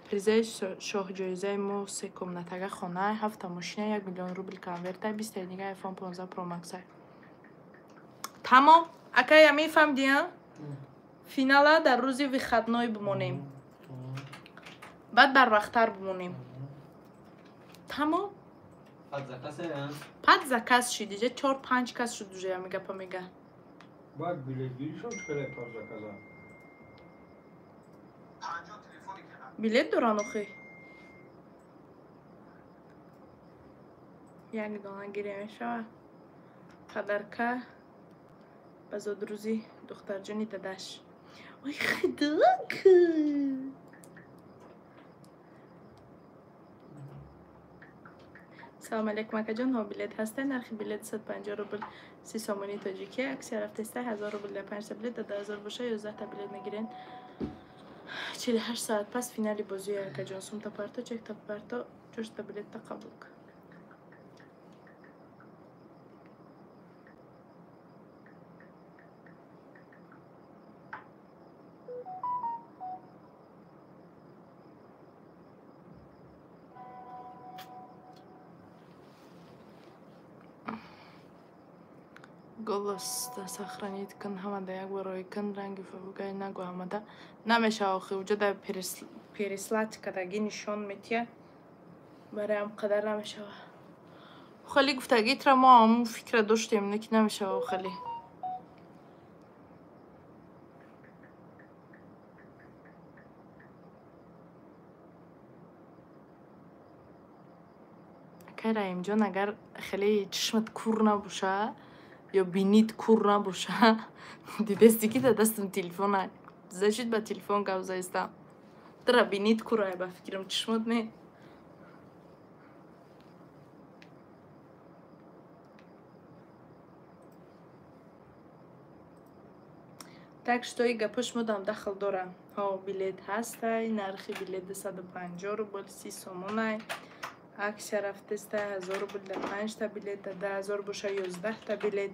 Призаи шоҳ-ҷоизаи мо 3 комнатага хона, 7 та мошина, 1 миллион рубл конверта, 20 та дига iPhone 15 Pro Max. Тамом, акай я мефаҳмдия? Финала дар рӯзи выходной бимонем. Баъд барвақттар бимонем. Тамом. Пад заказ шид, иҷа 4-5 кас шуд уже ҳами гапа мега. Баъд билетгиришон чиқадар пад заказа? Билет доран охи. Як дона гире мешава. Қадарка ба зодрӯзи духтарҷони дадаш. Ой худак. Салом алейкум акаҷон. Ҳо билет ҳастай. Нархи билет 250 рубл 30 сомони тоҷикия. Аксия рафтестай 1000 рубл да 5 та билет, да 10000 боша 11 та билет мегирен. 48 соат пас финали бозӣ акаҷон. Сумта парто, чекта парто, ҷошта билетта қабул ка. голос да сохранить кун, ҳамада як бор рой кун, ранги фавугай нагу ҳамада намешава охи уҷода переслать кадаги нишон метия барои ҳам қадар намешава. Хали гуфтагитра мо ҳамун фикра доштем, не ки намешава хали. بخیر رایم جان اگر خیلی چشمت کور نباشه یا بینید کور نباشه دیدستی که دستم تلفن زشید با تلفن گوزه استم در بینید کور با فکرم چشمت نه так что и гапош модам дахл дора ҳо билет ҳастай нархи билет 250 рубл 30 сомонай аксия рафтестай 1000 рубл да 5 та билет да 10000 боша 11 та билет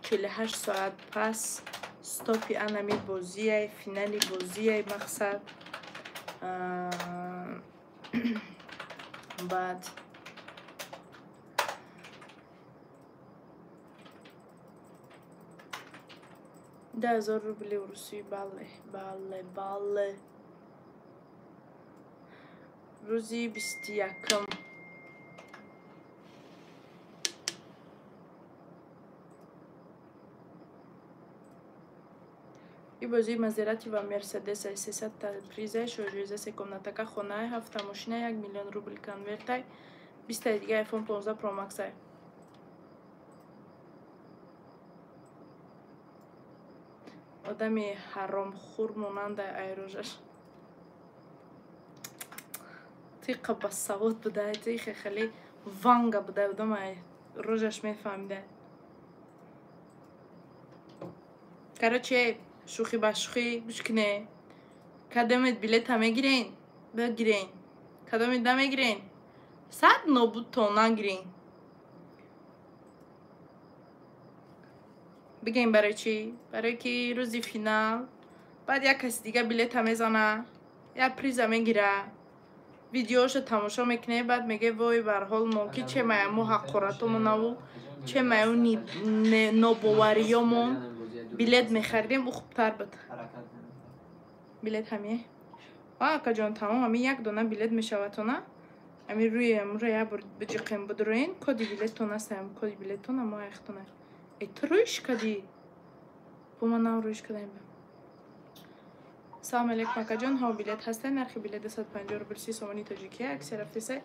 48 соат пас стопи анами бозияй финали бозияй мақсад баъд ده 1000 روبل روسی بله روزی 21 این بازی مزرعتی و مرسدس 300 تا پریزه شوجوزه سکمناتکا خونه 7 ماشینه 1 میلیون روبل کنورتای 20 دیگه آیفون 15 پرو مکس ای آدمی حرام خور مونند ایروژش تیقه بس سواد بوده تیخه خیلی وانگا بوده بودم روژش میفهمیده کرچه شوخی با شوخی بشکنه کدامت بیلت همه گیرین بگیرین کدامت نمیگیرین 100 نوبود تا نگیرین بگیم برای چی؟ برای که روزی فینال بعد یک کسی دیگه بیلت هم میزنه یا پریز هم میگیره ویدیوشو تماشا میکنه بعد میگه وای برحال ما که چه مایمو حقارتمون نبو چه مایمو ناباوریامون بیلت میخریدیم او خوبتر بود بیلت همیه آقا جان تمام همین یک دونه بیلت میشود تو نه همین روی امروز یا بجیقیم بدروین کدی بیلت تو نستیم کدی بیلت تو نما اختونه تو رویش کدی با من نو رویش کدیم سلام علیکم اکا جان ها بیلت هسته نرخی بیلت 250 روبل 30 سومانی تاجیکیه اکسی رفته سه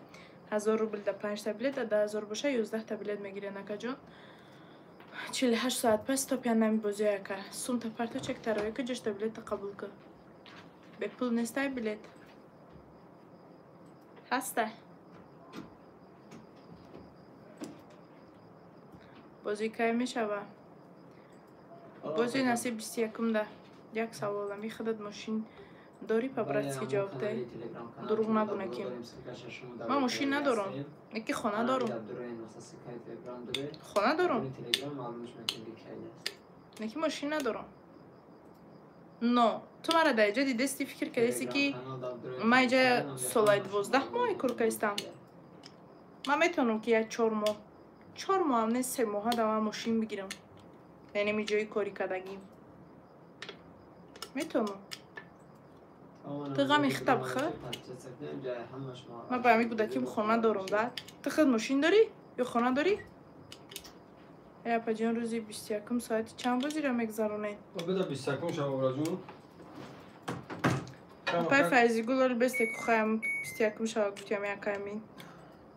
1000 روبل ده 5 تا بیلت ده 10000 باشه 11 تا بیلت میگیره اکا جان 48 ساعت پس تا پیان نمی بازی اکا سوم تا پرتو چک تروی که جشت بیلت قبول که به پول نسته بیلت هسته بازی که میشوه بازی نصیب 21 ده یک سوالم می خودت ماشین داری پبراتسی جواب ده دروغ نگو نکیم من ماشین ندارم نکی خانه دارم خانه دارم نکی ماشین ندارم نه تو مرا در اینجا دیدستی فکر کردیستی که من اینجا سالای 12 ماه کار کردم من میتونم که یک 4 ماه هم نیست 3 ماه دارم ماشین بگیرم یعنی می جایی کاری کردگیم میتونم تو غمی خطب خود من با همی کودکیم خانه دارم ده تو خود ماشین داری یا خانه داری یا پا جان روزی 21 ساعتی چند بازی را مگذرونه بده 21 شما جون پای فایزی گلال بسته که خواهم 21 شما گفتیم یک همین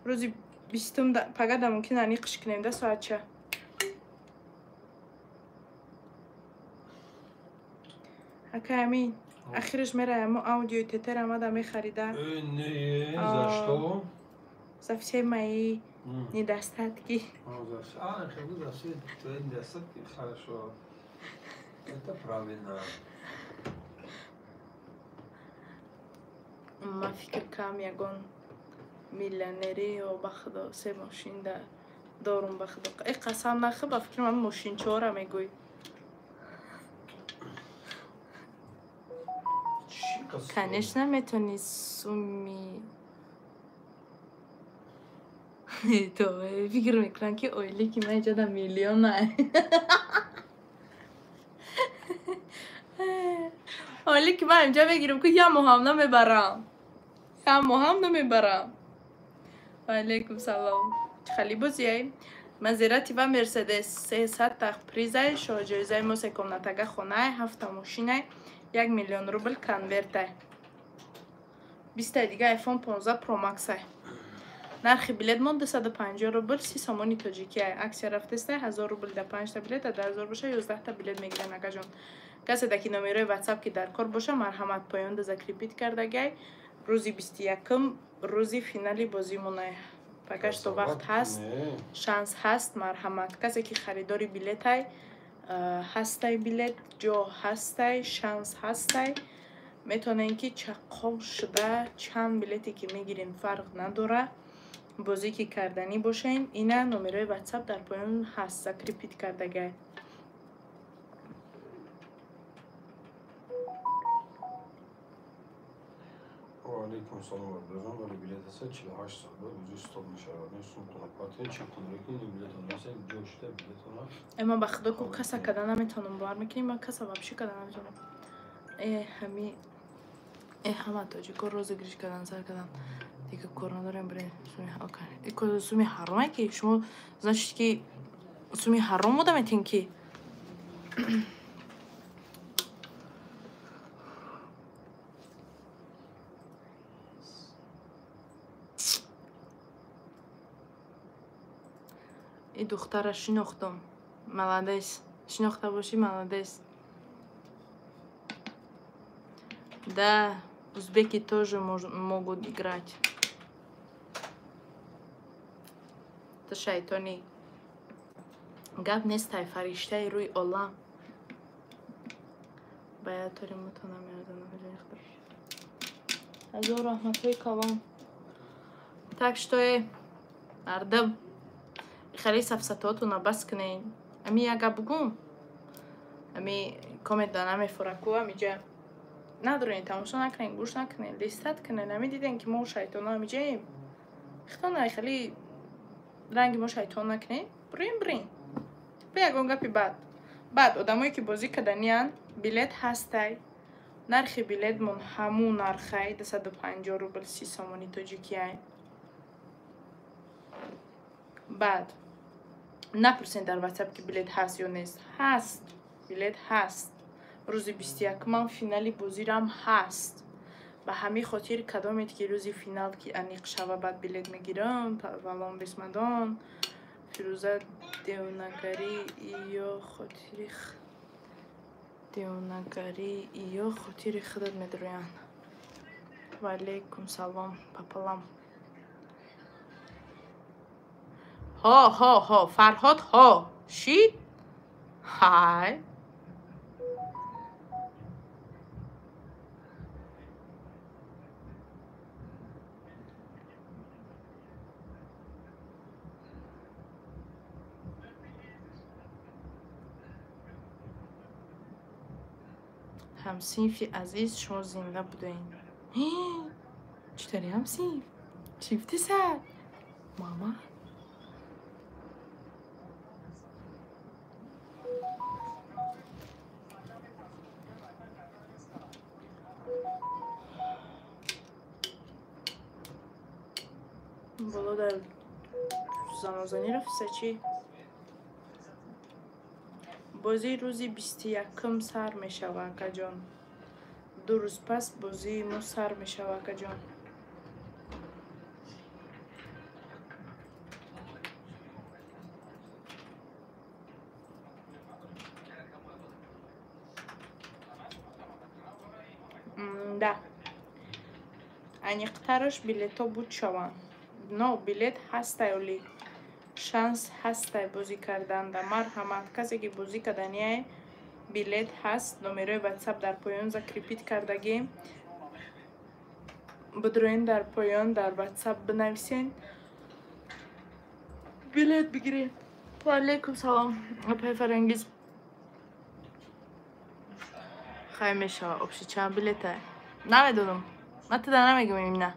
روزی 20 پگه ده ممکن انی قش کنیم ده ساعت چه اکا همین اخیرش میره امو اودیوی تتر همه ده میخریده نه زاشتو زفشه مایی نی دستت کی زاشتو خیلی زاشته تو این دستت کی خرشو это правильно ما فکر کم یگان میلیونری و بخدا 3 ماشین ده دارم بخدا ای قسم نخه با فکر من ماشین 4 میگوی کنش نمیتونی سومی تو فکر میکنم که اویلی که من اینجا ده میلیون نه اویلی که من اینجا بگیرم که یا مهم نمیبرم یا مهم نمیبرم علیکم سلام خیلی بازیه مزیراتی و مرسدس 300 تا پریزه شوجوزه موسیقم نتگه خونه 7 ماشینه 1 میلیون روبل کنورته 20 دیگه آیفون 15 پرو مکس نرخ بلیت مون 250 روبل 30 سامانی تاجیکی های اکسیا رفته 1000 روبل در 5 تا بلیت در 1000 باشه 11 تا بلیت میگیرن اگه جون کسی دکی نمیره واتساپ که در کار باشه مرحمت پایان دزک ریپیت کرده گای روزی 21 روزی فینالی بازی مونه پکش تو وقت هست شانس هست مرحمت کسی که خریداری بلیت های هستی بلیت جو هستی شانس هستی میتونه اینکه چقدر شده چند بلیتی که میگیرین فرق نداره بازی که کردنی باشین اینا نمره واتساپ در پایان هست ریپیت کرده گه علیکم سلام علیکم ولی بلیت هست 48 سال بعد وجود استاد مشاورانه سلطان پاتین چه کنه که این بلیت ها نمیشه جوشته بلیت ها اما بخدا کو کسا کده نمیتونم بار میکنیم ما کسا وابشی کده نمیتونم همی همه تاجیکا روز گریش کردن سر کردن دیگه کرونا داریم برای سومی اوکی این سومی حرامه که شما زنشید که سومی حرام بوده میتین که این دختر شناختم молодец شناخته باشی молодец да узбеки тоже могут играть то шайтони гап нестай фариштаи рӯи олам баятори мутонам ҳазор раҳматҳои калом так что мардам خیلی سفسطاتونو بس کنین امی اگه بگم امی کامنت دانم فرکو امیجا ندارین تماشا نکنین گوش نکنین لیستت کنین امی دیدین که ما شیطان امیجاییم اختانه خیلی رنگ ما شیطان نکنین برین بیاگون گپی بعد آدمایی که بازی کردنیان بلیت هستی نرخ بلیت من همون نرخه 250 روبل 30 سامانی تاجیکی هست بعد نپرسین در واتساپ که بلیت هست یا نیست هست بلیت هست روز 21 من فینالی بازیرم هست به همین خاطر کدامید که روزی فینال که انیق شوه بعد بلیت میگیرم والام بسمدان فیروزه دیونگری یا خاطر خودت میدرویان و علیکم سلام پاپلام ها فرهاد ها شید های همسینفی عزیز شما زنده بودین چطوری همسینف؟ چیفتی سر؟ ماما؟ بالا در زنازانی رفته چی؟ بازی روزی 21 سر می شود که جان 2 روز پس بازی ما سر می شود که جان ده انیقترش بلیت ها بود شوند نه بلیت هسته اولی شانس هسته بازی کردن در مرحمت کسی که بازی کردنیه بلیت هست نمره واتساپ در پایان ریپیت کردگی بدروین در پایان در واتساپ بنویسین بلیت بگیرین و علیکم سلام اپای فرنگیز خیلی میشه اپشی چند بلیت نمیدونم من تدا نمیگم این نه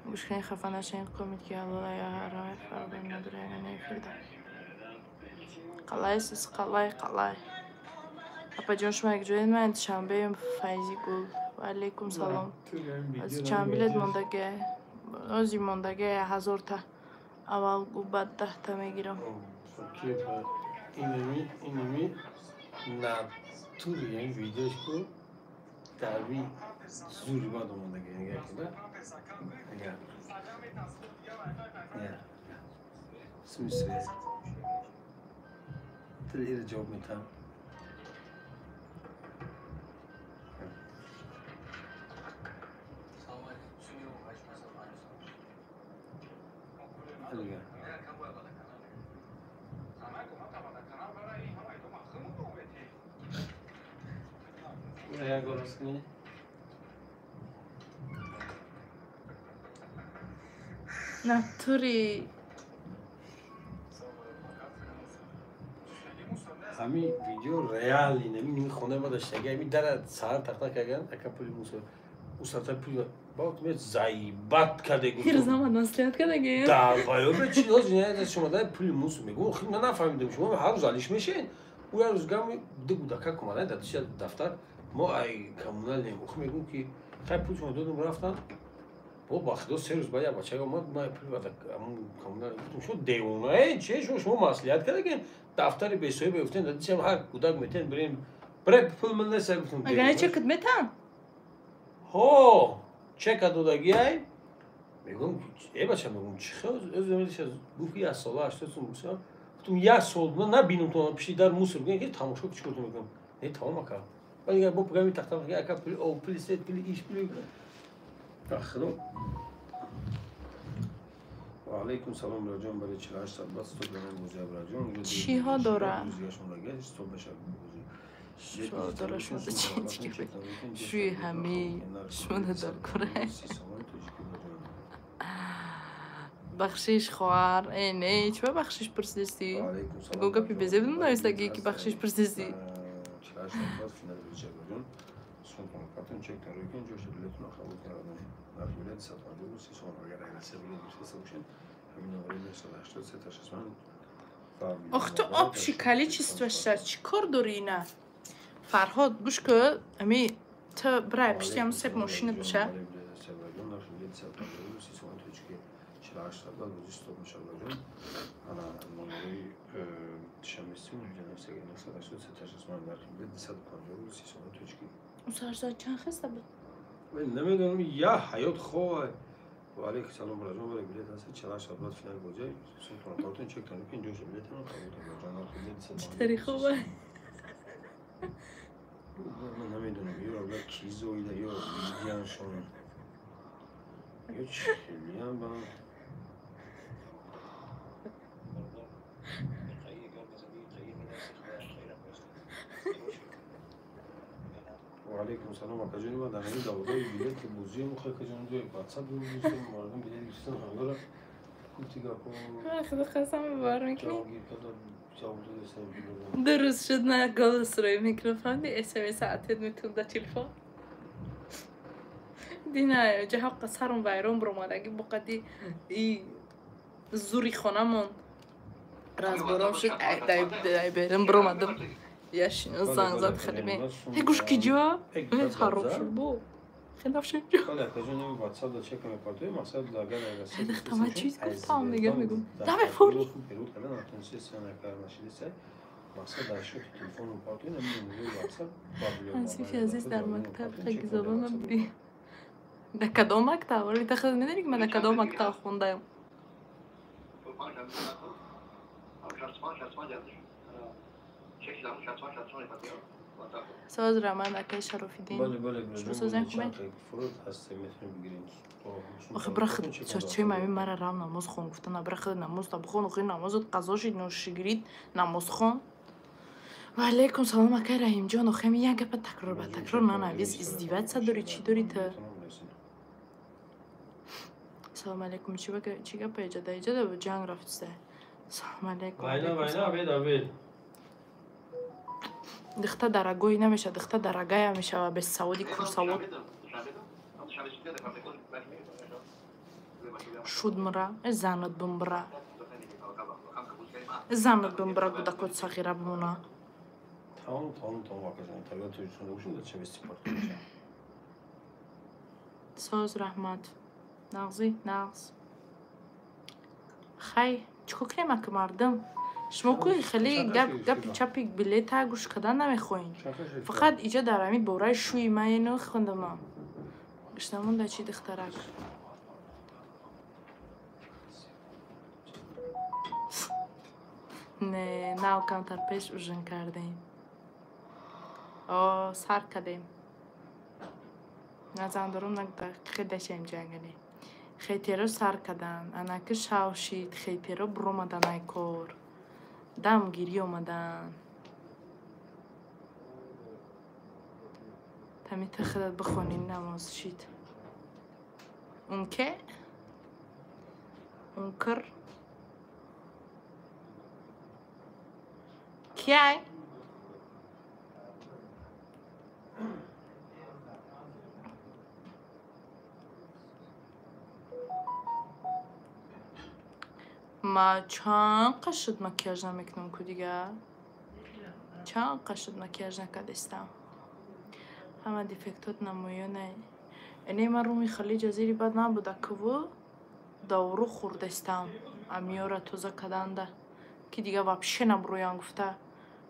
گوش کنین خفه نشین کامید که حالا یا هر رای فرقی نداره اگه نیفیده قلعه سیز قلعه اپا جان شما یک جوید من شنبه فیضی گل و علیکم سلام از چند بلیت ماندگه روزی ماندگه 1000 تا اول گو بعد 10 تا میگیرم اینمی ناتوری این ویدیوش کو تاوی زوری ما دوماندگه نگه کنه نگه Смысле? Ты или جواب میتم. Ya gorasını. ناتوری همین ویدیو ریالی نمی خونه ما داشته اگه می در ساعت تخته کردن اکا پولی موسو او ساعت پولی باید می زایبات کرده گفتم هر زمان نصیحت کردگی در بایو چی داشت نه شما در پولی موسو میگم خیلی من نفهمیدم شما هر روز علیش میشین او هر روز گام دو دکا کمانه دادش دفتر ما ای کمونال نمیخوام میگم که خیلی پول شما دادم رفتن با باخته سه روز بعد بچه‌ها ما پول داد همون کمونال گفتم شو دیونه چه شما مصلحت کردین دفتر بیسوی بیفتین دادیم هر کودک میتین برای پول من نسه گفتم اگر چه خدمتم ها چه کدودگی ای میگم ای بچه میگم چی خود از زمینش از گفتی از سال 80 موسا گفتم یک سال من نبینم تو پیش در موسر میگم که تماشا چیکار میگم نه تمام کار ولی اگر با پروگرامی تخته میگه اگه پول او پول است پول ایش پول بخدا و علیکم سلام راجان برای 48 ساعت بعد تو برام مجاب راجان چی ها داره شو داره شما چی شوی همی شما ندار کنه بخشش خوار اینه چه بخشش پرسیستی گوگا پی بزه بدون نویستگی که بخشش پرسیستی آخ تو آب شکلی چیست وشتر چی کار داری نه فرهاد گوش که امی تا برای پشتی همون سب ماشینت بشه اون سرزاد چند خسته بود من نمیدونم یا حیات خواه و علیک سلام راجان برای بلیت هست 48 ساعت بعد فینال گوجه سلطان کارتون چک کنید که اینجوش بلیت هم قبول چطوری خوبه من نمیدونم یا اول کیزویده یا ویدیانشون یا چیلی هم با و علیکم سلام آقا جانی ما در همین داودای بیلیت که بوزی مخواه که جان جای واتساپ رو بوزیم مردم بیلیت گیستن همه را کوتیگا کن خدا قسم ببار میکنی درست شد نه گلس روی میکروفون دی اسمس عتید میتون دا تلفن دینا جه حق سرم وایرون برمادگی بقدی ای زوری خونمون راز برام شد دای برم برمادم یاشین زنگ زد خیلی می هگوش کی جا خراب شد بو خیلی شد جا حالا کجا نمی واتساپ دا چک کنم پارتوی مقصد لاگر اگه دختم چیز گفتم میگم میگم دم فوری پیروت کردن اتونسی سنه کار نشیده سه مقصد در شد تلفن و پارتوی نمیدونم واتساپ انسیفی عزیز در مکتب خیلی زبانم بودی در کدام مکتب ولی تخیل میدونی که من در کدام مکتب خوندم ساز رمان اکای شرفی دین شو سازن خوبه آخه برخد چه مامی مرا رام نماز خون گفتن برخد نماز تا بخون خیلی نمازت قضاشی نوشگیرید نماز خون و علیکم سلام اکای رحیم جان آخه می یک گپ تکرار به تکرار نه نویز ازدیوت صد داری چی داری تا سلام علیکم چی گپ ایجاده به جنگ رفته سلام علیکم دخته درگوی نمیشه دخته درگای میشه و به سعودی کورسواد شود مرا زنت بمبرا زنت بمبرا گودکوت صغیره بمونه تمام واقعا تاگه توی چون روشون چه استفاده میشه ساز رحمت نغزی نغز خی چیکار کنیم که مردم شما کوی خیلی گپ چپی بلیت گوش کردن نمیخواین فقط اینجا در همین بورای شوی من اینو خوندم گشتمون در چی دخترک نه کانتر پیش اوژن کردیم سر کردیم نزندارم نگده خیلی شیم جنگلی خیلی رو سر کردن انکه شاوشید خیلی رو برومدن ای کور دم گیری اومدن تمیت خودت بخونین نماز شید اون که اون کر کیای ما چند قشد مکیاج نمیکنم که دیگه چند قشد مکیاج نکردستم همه دیفکتات نمایانه اینه من رومی خلی جزیری بد نبوده که و دورو خوردستم امیورا توزه کدنده که دیگه وابشه نبرویان گفته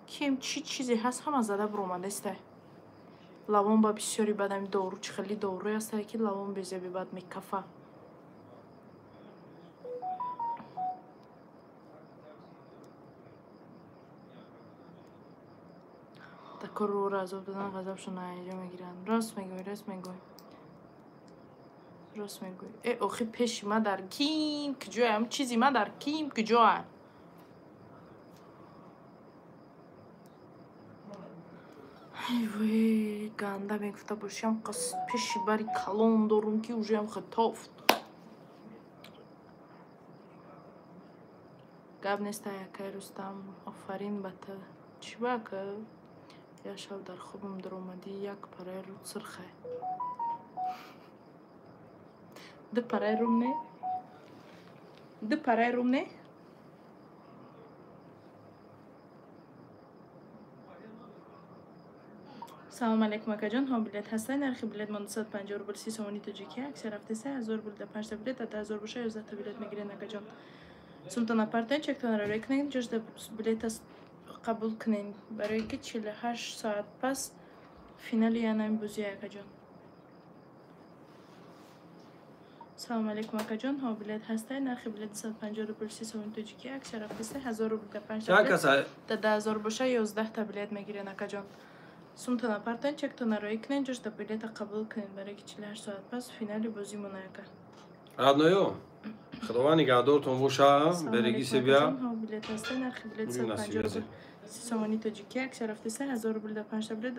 که چی چیزی هست همه زده برومده استه لبان با بسیاری بدم دورو چه خیلی دوروی هسته که لبان بیزه بی بد میکفه تکر رو را عذاب دادن غضبشون اینجا میگیرن راست میگوی ای اوخی پیشی ما در کیم که جوه هم چیزی ما در کیم که جوه ای وی گنده میگفته باشیم قصد پیشی بری کلون دارم که اوجه هم خطافت گب نیسته یکی رستم آفرین بته چی باکه یا شب در خوبم در اومدی یک پرای رود سرخه ده پرای روم نه سلام علیکم اکا جان ها بلیت هستن نرخ بلیت ما 250 روبل 300 تاجیکی اکثر هفته 3000 روبل 5 تا بلیت 10000 باشه 11 تا بلیت میگیرین اکا جان سمتون اپارتمент چکتون رو کنین جوش بلیت است قبول کنین برای که 48 ساعت پس فینال یا نمی بوزی اکا جان سلام علیکم اکا جان ها بلیت هسته نرخ بلیت 250 روبل 300 تاجیکی اکثر هفته 3000 روبل 5 تا بلیت 10000 باشه 11 تا بلیت میگیرین اکا جان سمتون اپارتمент چکتون رو کنین جوش بلیت قبول کنین برای که 48 ساعت پس فینال بازی مونه اکا رادنایو خداوند نگهدارتون باشه برگی سی بیا بلیت هسته نرخ بلیت 150 روبل 300 تاجیکی اکثر هفته 3000 روبل 5 تا بلیت